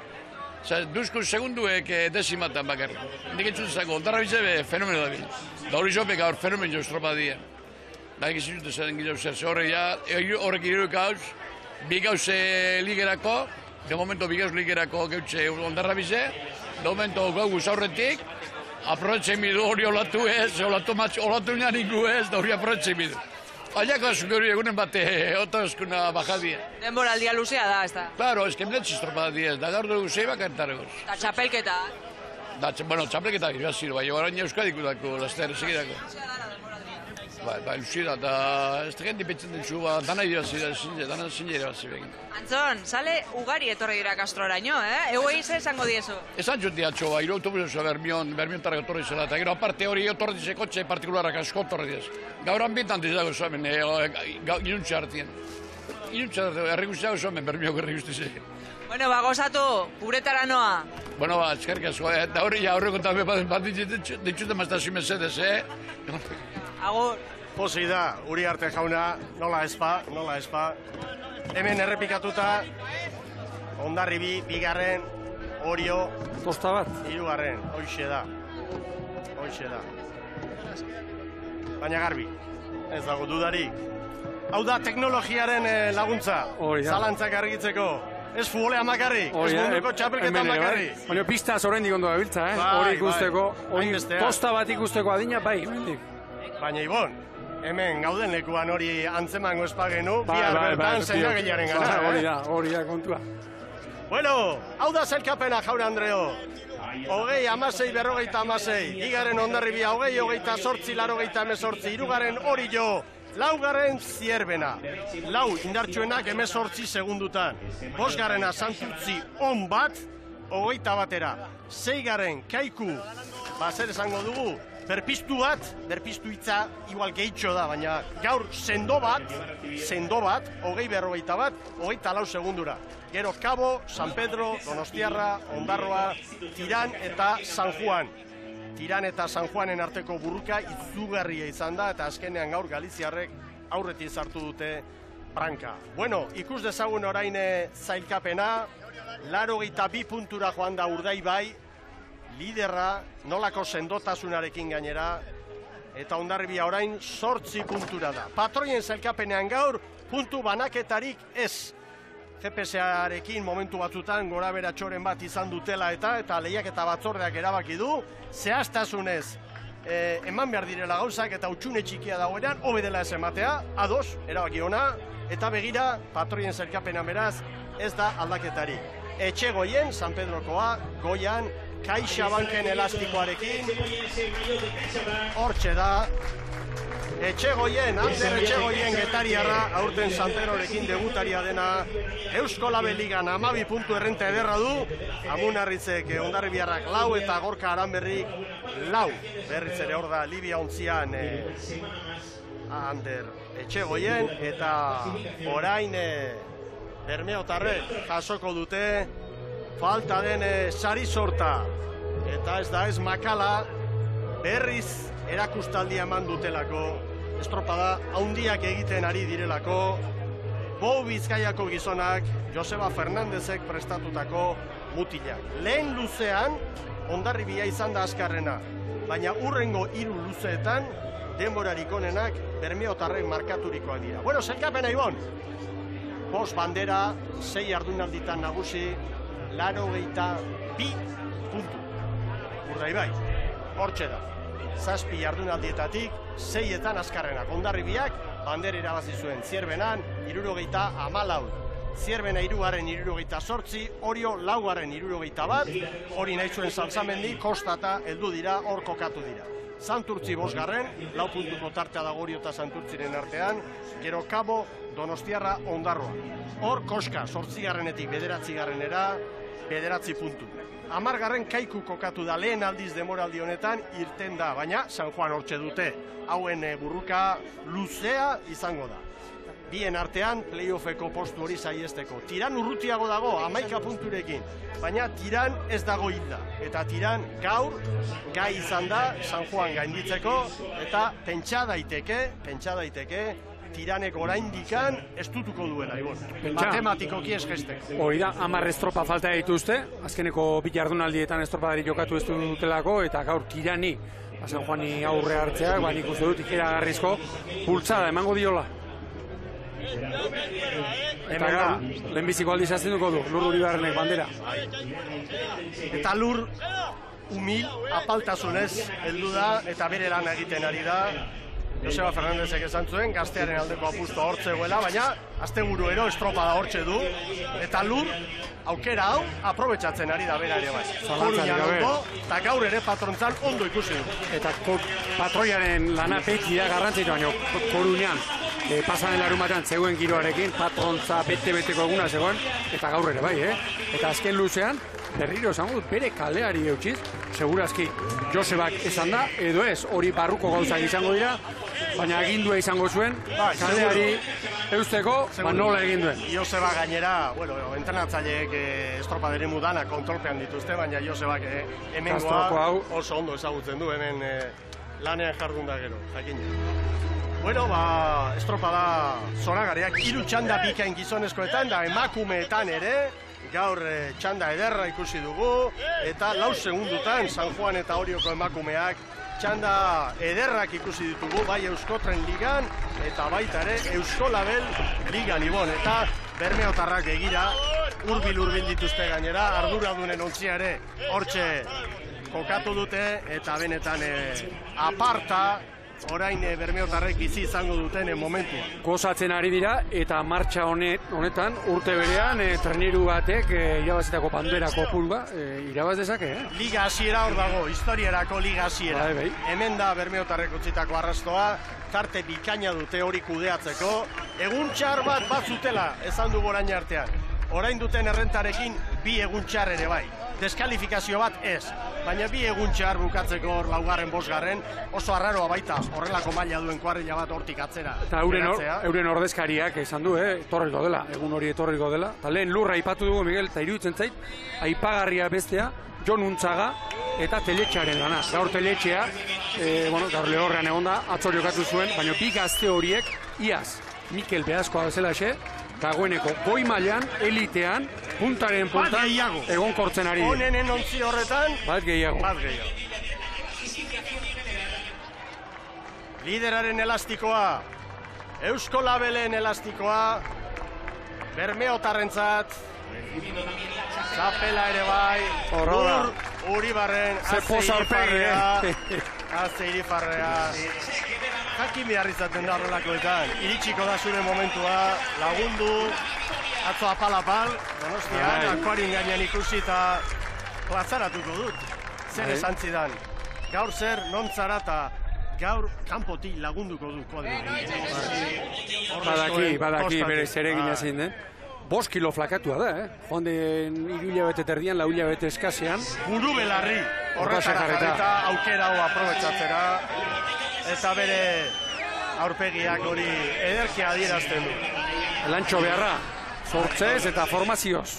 Duzku segunduek desimatan bakarrik. Nik entzun zango, Hondarribia fenomeno da bil. Da hori zopek gaur fenomeno estropa dien. Da egizin zute zen gileu zer, horrek iruruk gauz, bi gauz ligerako, de momento bi gauz ligerako geutxe Hondarribia, de momento gauz aurretik, aprovetzen bidu hori olatu ez, olatu nianiku ez, da hori aprovetzen bidu. Aiako azuk hori egunen bate, otazkuna bajadia. Denboraldia luzea da, ez da? Claro, ez que mletzi estropa diez, da gaur dugu zei bakartargoz. Eta txapelketa? Bueno, txapelketa gizbaziro, bai, orain euskadiko dako, laster, segidako. Bai, luzida, eta ez da gente petzen dintzu, dana irabazira, dana zinera irabazira egin. Antzon, sale ugari etorri dira Castroraino, Egoi ze esango diezu? Esan juti atxo, hiru autobusoa Bermion tarrak etorri zela, eta gero aparte hori etorri dize kotxe partikularrak asko etorri diz. Gaur ambientan dizago zoamen, inuntza hartien. Inuntza hartien, herri guztiago zoamen, Bermioko herri guztize. Bueno, gozatu, uretara noa. Bueno, eskerrik asko, eta hori aurreko eta bat ditxute maztazi mesedez, Agur. Posi da, Uriarte jauna, nola espa. Hemen errepikatuta, Hondarribi, bigarren, Orio, kosta bat, hirugarren, hoixe da. Baina garbi, ez dago dudarik. Hau da teknologiaren laguntza, zalantzak argitzeko. Ez futbolea makarrik, ez munduko txapelketan makarrik. Baina pistaz horrendik ondo gabiltza, hori ikusteko, hori posta bat ikusteko adina, bai, mendik. Baina Ibon, hemen gauden lekuan hori antzemango espagenu, bihar bertan zenagilaren gana. Hori da kontua. Bueno, hau da zelkapena, Jaun Andreo. 20-16, bigarren Hondarribia 20-28, 88, hirugarren Orio, laugarren Zierbena. Lau indartsuenak 18 segundutan. Bosgarrena Santurtzi on bat, 21 batera. 6garren Kaiku, zer esango dugu, berpiztu hitza igual gehitxo da, baina gaur sendo bat, 20-41 bat, 24 segundura. Gero Cabo, San Pedro, Donostiarra, Ondarroa, Tiran eta San Juan. Tiran eta San Juanen arteko burruka izugarria izan da, eta azkenean gaur Galiziarrek aurretik sartu dute branka. Bueno, ikus dezagun orain zailkapena, 82 puntura joan da Urdaibai, liderra, nolako sendotasunarekin gainera, eta Hondarribia orain 8 puntura da. Patroien zailkapenean gaur, puntu banaketarik ez. GPS-arekin momentu batzutan gora beratxoren bat izan dutela eta lehiaketa batzordeak erabaki du, zehaztasunez eman behar direla gauzak eta utxune txikia dagoenean, hobe dela ez ematea, ados, erabaki ona, eta begira, patroien zailkapenean beraz, ez da aldaketari. Etxegoien, San Pedrokoa, goian, CaixaBanken elastikoarekin, hortxe da, Etxegoien, Ander Etxegoien getariarra, aurten San Pedrorekin debutaria dena, Eusko Labe Ligan 12 puntu errenta ederra du, Amunarritzek Hondarribiarrak 4 eta Gorka Aranberrik 4. Berriz ere hor da Libia ontzian Ander Etxegoien, eta orain Bermeotarrek jasoko dute falta den sari sorta. Eta ez da ez makala, berriz erakustaldia eman dutelako, estropada haundiak egiten ari direlako, Bou Bizkaiako gizonak Joseba Fernandezek prestatutako mutilak. Lehen luzean, Hondarribia izan da azkarrena, baina urrengo 3 luzeetan, denborarik onenak bermeotarrek markaturikoak dira. Bueno, zelkapena Ibon! 5 bandera, 6 jardunalditan nagusi, 82 puntu. Urdaibai, hortxe da. 7 jardunaldietatik, 6etan azkarrenak. Hondarribiak bandera irabazi zuen Zierbenan, 74. Zierbena 3. 78, Orio 4. 71, hori nahi zuen Salzamendi, kostata heldu dira, hor kokatu dira. Santurtzi 5. 4 puntuko tartea dago Orio eta Santurtziren artean, gero Kabo, Donostiarra, Ondarroa. Hor koska, 8. 9. 9 puntu. 10. Kaiku kokatu da lehen aldiz demoraldi honetan irten da, baina San Juan hortxe dute. Hauen burruka luzea izango da. Bien artean, playoffeko postu hori saiesteko. Tiran urrutiago dago, 11 punturekin, baina Tiran ez dago hilda. Eta Tiran gaur gai izan da San Juan gainditzeko, eta pentsa daiteke, Tiranek oraindikan estutuko duela, Ibon. Matematikoki ez gestek. Hori da, 10 estropa falta dituzte, azkeneko 2 jardunaldietan estropadari jokatu ez dutelako, eta gaur Tirani, San Juani aurre hartzeak, nik uste dut ikeragarrizko bultzada emango diola. Eta gaur, lehenbiziko aldiz aztenduko du, Lur Uribarrenek bandera. Eta Lur humil, apaltasunez heldu da, eta bere lan egiten ari da. Joseba Fernandezek esan zuen, gaztearen aldeko apustu hortzegoela, baina asteburuero estropada hortze du, eta Lur aukera hau aprobetxatzen ari da bera ere bai. Koruñan ondo, eta gaur ere patrontzan ondo ikusi du. Eta patroiaren lana beti da garrantzitu, baina Koruñan pasanen larumatean zegoen giroarekin, patrontza bete-beteko eguna zegoen, eta gaur ere bai, Eta azken luzean, berriro esango dut, bere kaleari eutxiz, segurazki Josebak esan da, edo ez, hori barruko gauzak izango dira, baina agindua izango zuen, kaleari eusteko, nola egin duen. Joseba gainera, entrenatzaileek estropadere mudana kontrolpean dituzte, baina Josebak hemengoa oso ondo ezagutzen du, hemen lanean jardun da gero, jakin. Estropada zoragarriak, 3 txanda bikain gizonezkoetan, da emakumeetan ere, gaur txanda ederra ikusi dugu, eta 4 segundutan San Juan eta Orioko emakumeak txanda ederrak ikusi ditugu, bai Euskotren Ligan, eta baita ere Euskolabel Ligan, Ibon, eta bermeotarrak egira, hurbil dituzte gainera, arduradunen ontzia ere hortxe kokatu dute, eta benetan aparta, orain bermeotarrek bizi izango duten momentua. Gozatzen ari dira, eta martxa honetan, urte berean, treneru batek irabazitako banderako pulba, irabaz dezake, Liga hasiera hor dago, historiarako liga hasiera. Hemen da bermeotarrek utzitako arrastoa, tarte bikaina dute hori kudeatzeko, egun txar bat zutela, esan du orain artean. Orain duten errentarekin 2 egun txar ere bai. Deskalifikazio bat ez, baina 2 egun txar bukatzeko hor 4., 5. Oso arraroa baita horrelako maila duen kuadrilla bat hortik atzera. Eta euren ordezkariak esan du, etorriko dela, egun hori etorriko dela. Eta lehen Lurra aipatu dugu, Miguel, eta iruditzen zait, aipagarria bestea, Jon Untzaga eta Teletxearen lana. Gaur Teletxea, gaur lehorrean egon da, atzo jokatu zuen, baina 2 gazte horiek, iaz, Mikel Beazkoa bezalaxe, dagoeneko goi mailan, elitean, puntaren puntan, egon kortzen ari. Honenen ontzi horretan, bat gehiago. Lideraren elastikoa, Euskolabelen elastikoa, bermeotarrentzat, txapela ere bai, Uribarren, Azte Irifarrea, jakin behar izaten da horrelakoetan, iritsiko da zure momentua, lagundu, atzo apal-apal, Donostian, akuarin gainean ikusi eta plazaratuko dut, zer esan zidan, gaur zer, non zara eta gaur kanpotik lagunduko du kuadrilla. Badaki bere zeregina zein den. 5 kilo flakatua da, joan den 3 hilabete terdian, 4 hilabete eskasean. Buru belarri, horretara jarrita, aukera hau aprobetxatzera, eta bere aurpegiak hori ederkia adierazten du. Lantxo beharra, zortzez eta formazioz.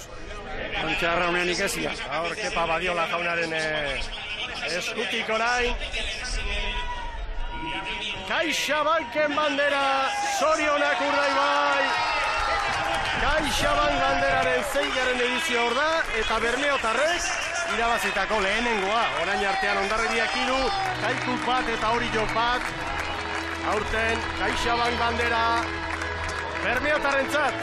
Lantxo beharra honean ikasia. Gaur, Kepa Badiola jaunaren eskutik orain. CaixaBanken bandera, zorionak Urdaibai. CaixaBank banderaren 6. edizio hor da, eta bermeotarrek irabazitako lehenengoa. Orain artean Hondarribiak 3, Kaiku 1 eta Orio 1. Aurten CaixaBank bandera bermeotarrentzat,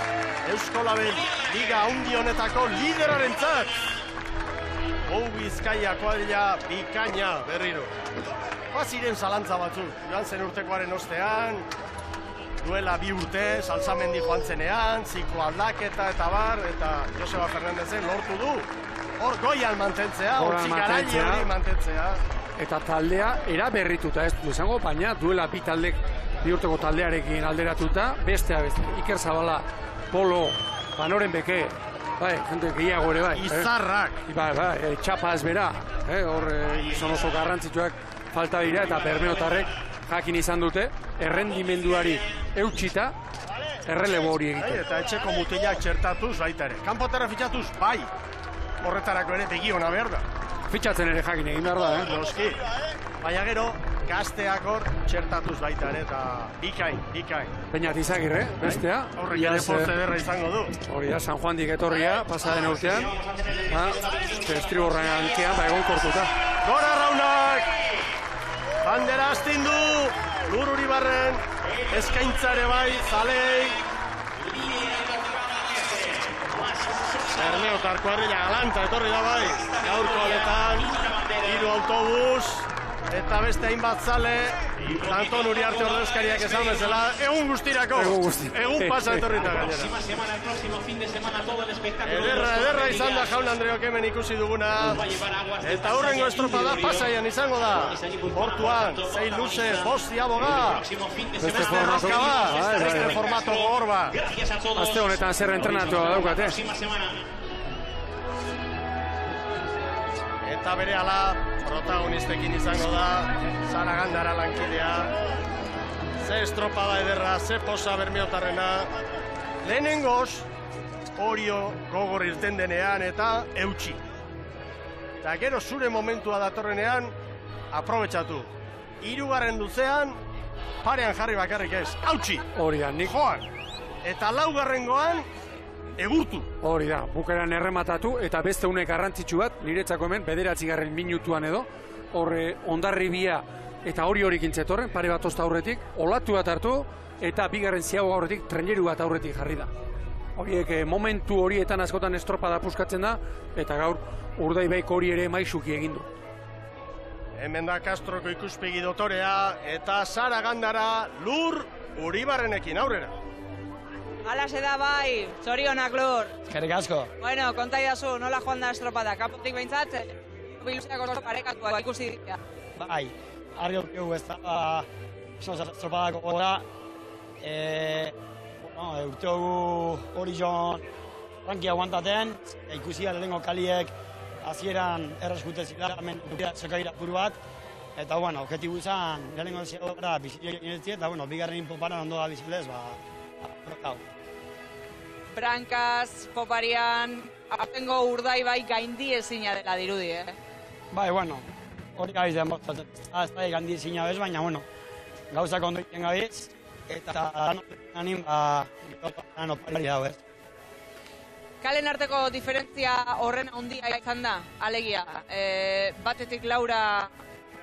Eusko Label Liga handi honetako liderarentzat. Hau Bizkaia kuadrilla bikaina berriro. Ziren zalantza batzuk, joan zen urtekoaren ostean, duela 2 urte, Salsamendi joan zenean, ziklo aldaketa eta bar, eta Joseba Fernandezen lortu du. Hor goian mantentzea, hortzik garaile hori mantentzea. Eta taldea eraberrituta ez du izango, baina duela 2 taldek, 2 urteko taldearekin alderatuta, bestea beste. Iker Zabala, Polo, Banoren Beke, bai, jende gehiago ere bai. Izarrak. Bai, txapa ez bera, hor izan oso garrantzitsuak falta dira eta bermeotarrek jakin izan dute, errendimenduari eutxita, errelebo hori egiten. Eta etxeko mutilak txertatuz baita ere. Kanpotara fitxatuz, bai. Horretarako ere begiona behar da. Fitxatzen ere jakin egin behar da, Noski. Baina gero, gazteak hor txertatuz baita ere, eta bikain. Peñat Izagirre, bestea. Horrek ere poste derra izango du. Hori da, San Juandik etorria, pasaren urtean. Estriborran ankean, egon kortuta. Gora Raunak! Bandera astindu, Lur Uribarren, eskaintzare bai, zalei. Bermeotar kuadrilla galanta etorri da bai, gaurko honetan, 3 autobus, eta beste hainbat zale, Anton Uriarte ordezkariak esan bezala, egun guztirako, egun pasa etorrita gainera. Ederra izan da Jaun Andreok hemen ikusi duguna, eta hurrengo estropada pasaian izango da. Portuan, 6 luze, 5 ziaboga, beste formato gogor bat. Aste honetan zer entrenatua daukate. Eta berehala protagonistekin izango da Sara Gandara lankidea. Ze estropada ederra, ze posa bermeotarrena. Lehenengoz, Orio gogor irten denean eta eutxi. Eta gero zure momentua datorrenean, aprobetxatu. 3. luzean, parean jarri bakarrik ez, hautsi. Hori da, nik joan. Eta 4. egurtu. Hori da, bukeran errematatu eta beste unek garrantzitsu bat, niretzako hemen, 9. minutuan edo, horre Hondarribia eta Oriorik intzetorren, pare bat osta aurretik, olatu bat hartu, eta 2. ziago aurretik, treneru bat aurretik jarri da. Horiek momentu horietan askotan estropada puskatzen da, eta gaur Urdaibaiko hori ere maisuki egin du. Hemen da Castroko ikuspegi dotorea, eta Sara Gandara Lur Uribarrenekin aurrera. Alase da bai, zorionak Lur. Eskerrik asko. Bueno, kontaidazu, nola joan da estropada, kanpotik behintzat, biluziako oso parekatua ikusi dira. Bai, argi dugu ez da, estropadako gora, urte dugu hori joan rankia aguantaten, ikusi lehenko kaliek hasieran erreskute zila, hemen zekaira puru bat, eta bueno, objetibu izan, lehenko ziago gara bizilek inertzi, eta bueno, 2. poparan ondo da bizilez, protau. Brankaz, poparian, apengo Urdaibai gaindi ezina dela dirudi, Bai, bueno, hori gabiz den bortzatzen. Ez da gaindi ezina bez, baina, bueno, gauzak ondo egiten gabiz, eta anin, opari dago, ez. Kalen arteko diferentzia horren handia izan da, alegia, batetik Laura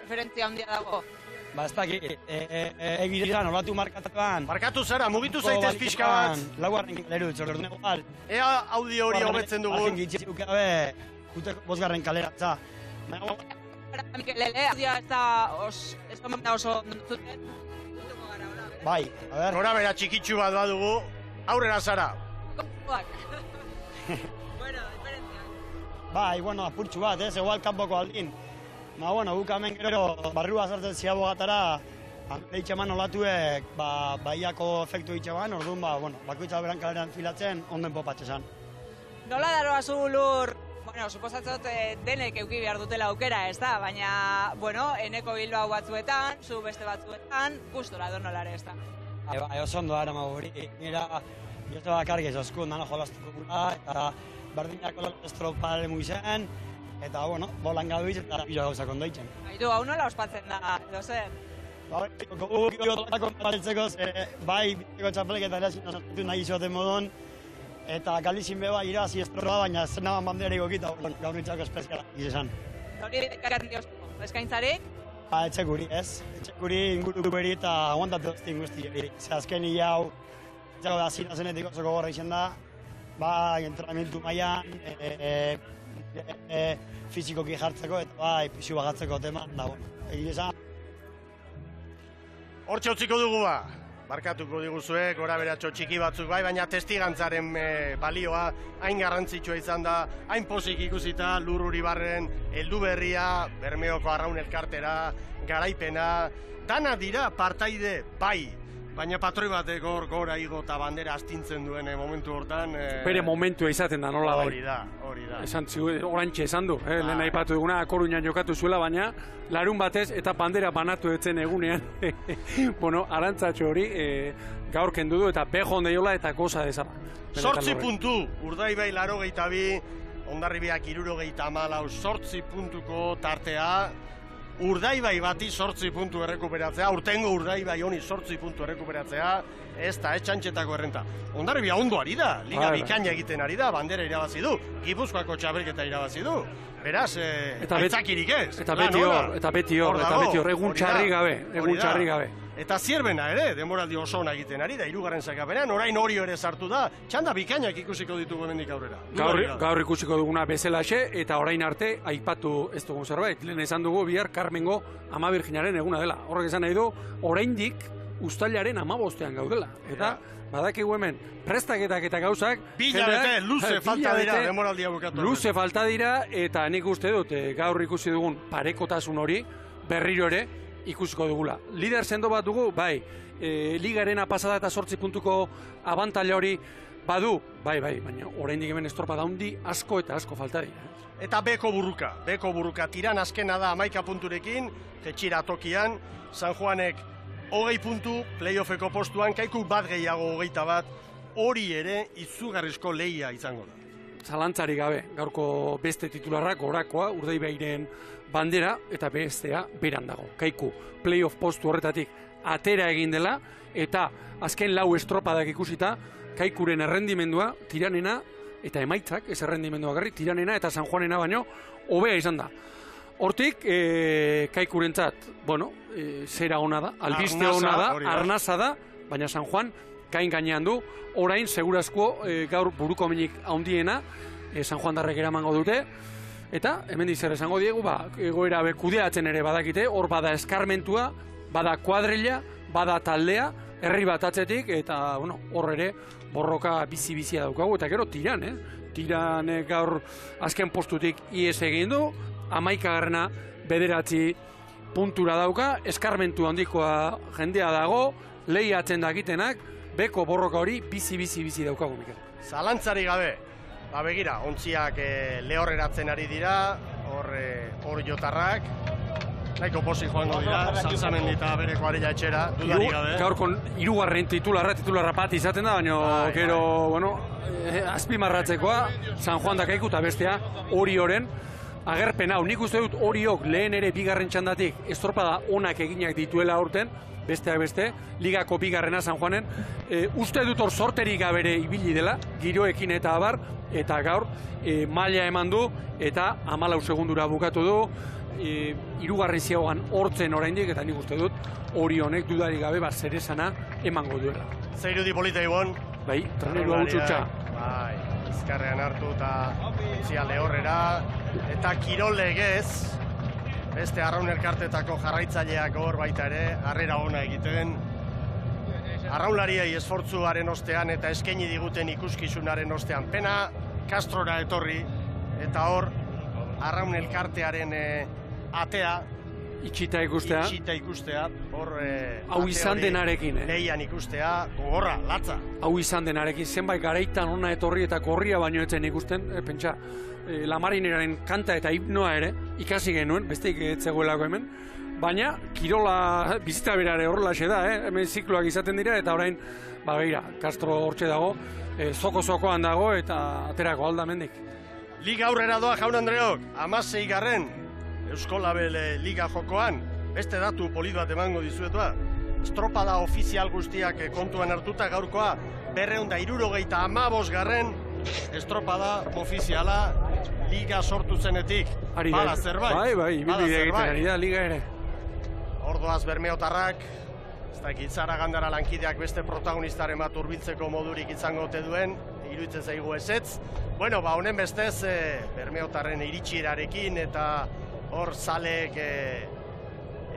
diferentzia handia dago. Ba, ez dakit, egiran, olatu markatuan. Markatu zara, mugitu zaitez pixka bat. Laugarren kaleru, txorrerduneko gal. Ea audio hori hobetzen dugun. Argen gitzik gabe, juteko 5. kaleratza. Mikel, audioa ez da oso zuten. Bai, a ber. Gora bera txikitsu bat badugu, aurrera zara. Bai, bueno, apurtxu bat, igual kanpoko aldin. Ma, bueno, guk hemen gero barrua zartzen ziabogatara, Leitxe eman olatuek, baiako efektu itxaban, orduan, bakoitza beran kaleran filatzen, onden popatxesan. Nola daroa zu Lur, suposatzen dut denek euki behar dutela aukera, ez da? Baina, eneko Bilbao batzuetan, zu beste batzuetan, gustora donolare, ez da? Oso ondo ara maguri, nira, Joseba bakarrik ez oskun, dana jolastuko gula, eta berdinako estropare muizen, eta, bolan gabiz eta bila gauzak ondoitzen. Aitu, hau nola ospatzen da, edo zer? Gugotako baltzeko, bai, biteko txapelketa erazitu nahi izoten modon, eta Galizin beba irazi estroa, baina zenaban bandera egokita, gaur nintzako espeziala izan. Hori ekarri eskaintzarik? Etxekuri, ez? Etxekuri inguruko beri eta aguantate doztin guzti. Ze azken hau, etxeko da zina zenetik oso gogorra izan da, bai, entrenamentu mailan, fizikoki jartzeko eta bai, pixu bagatzeko teman, da, egin esan. Hortxe utziko dugu ba, barkatuko diguzue, gora beratxo txiki batzuk bai, baina testigantzaren balioa hain garrantzitsua izan da, hain pozik ikusita Lur Uribarren heldu berria, Bermeoko Arraun Elkartera, garaipena, dana dira partaide bai, baina patroi batek gora igo eta bandera astintzen duen momentu hortan. Bere momentua izaten da, nola bai. Hori da. Orantxe esan du, lehen aipatu duguna, Koruñan jokatu zuela, baina larun batez eta bandera banatu etzen egunean. Bueno, arantzatxo hori gaur kendu du eta bejon deiola eta goza dezala. 8 puntu, Urdaibai 82, Hondarribiak 74, 8 puntuko tartea, Urdaibai bati 8 puntu errekuperatzea, urtengo Urdaibai honi 8 puntu errekuperatzea, ez da, txantxetako errenta. Hondarribia ondo ari da, liga bikaina egiten ari da, bandera irabazi du, Gipuzkoako txapelketa irabazi du. Beraz, aitzakirik ez. Eta beti hor, egun txarri gabe. Eta Zierbena ere, denboraldi oso ona egiten ari da, 3. sakapenean, orain Orio ere sartu da, txanda bikainak ikusiko ditugu hemendik aurrera. Gaur ikusiko duguna bezalaxe, eta orain arte, aipatu ez dugun zerbait, lehen esan dugu bihar Karmengo Ama Birjinaren eguna dela. Horrek esan nahi du, oraindik uztailaren 15ean gaudela. Eta badakigu hemen, prestaketak eta gauzak... Bilabete, luze falta dira, denboraldia bukatu. Luze falta dira, eta nik uste dut, gaur ikusi dugun parekotasun hori, berriro ere, ikusiko dugula. Lider sendo bat dugu, bai, ligarena pasada eta 8 puntuko abantaila hori badu, bai, baina oraindik hemen estropa daundi asko eta asko falta dira. Eta beko burruka, tiran azkena da 11 punturekin, jetxira tokian, San Juanek 20 puntu, playoffeko postuan, Kaiku bat gehiago 21, hori ere izugarrizko lehia izango da. Zalantzari gabe, gaurko beste titularrak gorakoa, Urdaibairen bandera eta bestea beran dago. Kaiku playoff postu horretatik atera egin dela eta azken 4 estropadak ikusita Kaikuren errendimendua, Tiranena eta emaitzak, ez errendimendua garri, Tiranena eta San Juanena baino hobea izan da. Hortik, Kaikurentzat, bueno, zera ona da, albiste ona da, arnaza da, baina San Juan gainean du, orain segurazko gaur buruko minik handiena San Juan darrek eramango dute, eta hemen zer esango diegu, egoera kudeatzen ere badakite, hor bada eskarmentua, bada kuadrilla, bada taldea, herri bat atzetik, eta hor ere borroka bizi-bizia daukagu, eta gero Tiran gaur azken postutik ies egin du, 11garrena 9 puntura dauka, eskarmentu handikoa jendea dago, lehiatzen dakitenak, beko borroka hori bizi daukagu, Mikel. Zalantzari gabe, begira, ontziak lehorreratzen ari dira, hor jotarrak, nahiko pozik joango dira, Salzamendi eta bereko Arella etxera, dudari gabe. Gaurko 3. titularra bat izaten da, baina gero, azpimarratzekoa, San Juan da Kaiku eta bestea Orioren agerpen hau. Nik uste dut Oriok lehen ere 2. txandatik estropada onak eginak dituela aurten, besteak beste, ligako 2. San Juanen, uste dut hor sorterik gabere ibili dela, giroekin eta abar, eta gaur maila eman du, eta 14 segundura bukatu du, 3. ziagoan hortzen oraindik, eta nik uste dut Orionek dudarik gabe zeresana emango duela. Zeirudi polita ibon? Bai, trenerua utxutxa. Bai, ezkarrean hartu eta ontzia lehorrera, eta kirol legez, beste Arraun Elkartetako jarraitzaileak hor baita ere, harrera ona egiten. Arraunlariei esfortzuaren ostean eta eskaini diguten ikuskizunaren ostean pena, Castrora etorri, eta hor, Arraun Elkartearen atea, itxita ikustea, hor hau izan denarekin, lehian ikustea, gogorra, latza. Hau izan denarekin, zenbait garaitan ona etorri eta korria baino etzen ikusten, pentsa, La Marineraren kanta eta hipnoa ere, ikasi genuen, besteik etzegoelako hemen, baina kirola bizita berare horrelaxe da, hemen zikloak izaten dira, eta orain, begira, Castro hortxe dago, zoko-zokoan dago, eta aterako aldamendik. Liga aurrera doa, Jaun Andreok, 16. Eusko Label Liga jokoan, beste datu polit bat emango dizuetua. Estropada ofizial guztiak kontuan hartuta gaurkoa 275 garren estropada ofiziala liga sortu zenetik. Bala zerbait. Bai, ibilbide egiten ari da liga ere. Ordoaz bermeotarrak, ez dakit Zaragandara lankideak beste protagonistaren bat hurbiltzeko modurik izango ote duen, iruditzen zaigu ezetz. Bueno, honen bestez, bermeotarren iritsierarekin eta hor zaleek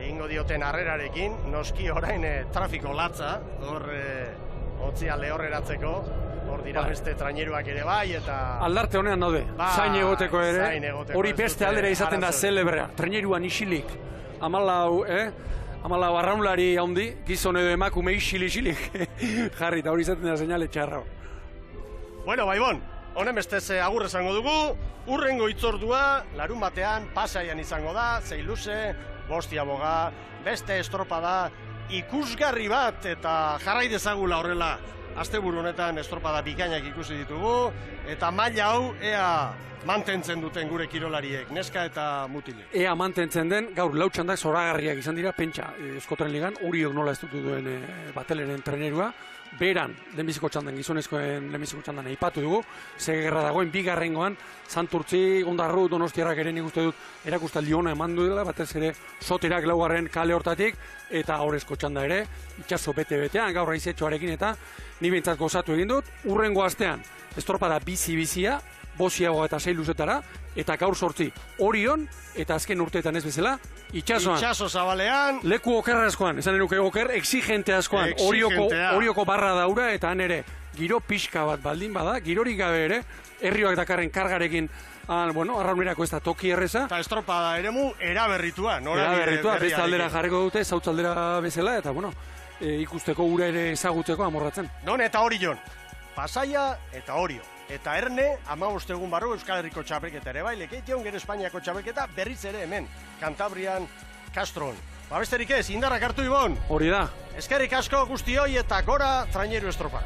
egingo dioten harrerarekin, noski orain trafiko latza, hor otzia lehorreratzeko, hor dira beste traineruak ere bai, eta... Aldarte honean daude, zain egoteko ere, hori beste aldera izaten da zelebrea, traineruan isilik, amalau arraunlari handi, gizon edo emakume isilik jarri, eta hori izaten da seinale txarra. Bueno, Baibon, honen bestez agur esango dugu, urrengo hitzordua, larun batean, Pasaian izango da, Zeiluze, Bostiaboga, beste estropada, ikusgarri bat, eta jarrai dezagula horrela, asteburu honetan estropada bikainak ikusi ditugu, eta maila hau, ea mantentzen duten gure kirolariek, neska eta mutilek. Ea mantentzen den, gaur lautxandak zoragarriak izan dira, pentsa, Euskotren Ligan, Uriok nola ez duen bateleren trenerua, beran, lehenbiziko txandan, gizonezkoen lehenbiziko txandan aipatu dugu, gerra dagoen bigarrengoan, Santurtzi, Ondarru, Donostiarrak ere nik uste dut erakustaldi ona eman duela, batez ere Soterak laugarren kale hortatik, eta Aurrezko txanda ere, itxaso bete-betean, gaur raizetxoarekin, eta ni behintzat gozatu egin dut, urrengo astean, estropada bizi-bizia, Bostiaboga eta Zeiluzetara, eta gaur 8 Orion, eta azken urteetan ez bezala, itxasoan. Itxaso zabalean. Leku okerra askoan, esan enuke oker, exigente askoan, Orioko barra daura, eta han ere, giro pixka bat baldin bada, girorik gabe ere, herrioak dakarren kargarekin, arraunerako ez da toki erreza. Eta estropada eremu eraberritua. Eraberritua, beste aldera jarriko dute, zautz aldera bezala, eta ikusteko ura ere ezagutzeko amorratzen. Non eta Orion, Pasaia eta Orio. Eta Erne, 15 egun barru Euskal Herriko txapelketa ere bai, Lekeition gero Espainiako txapelketa berriz ere hemen, Kantabrian, Castron. Besterik ez, indarrak hartu Ibon. Hori da. Eskerrik asko guztioi eta gora traineru estropa.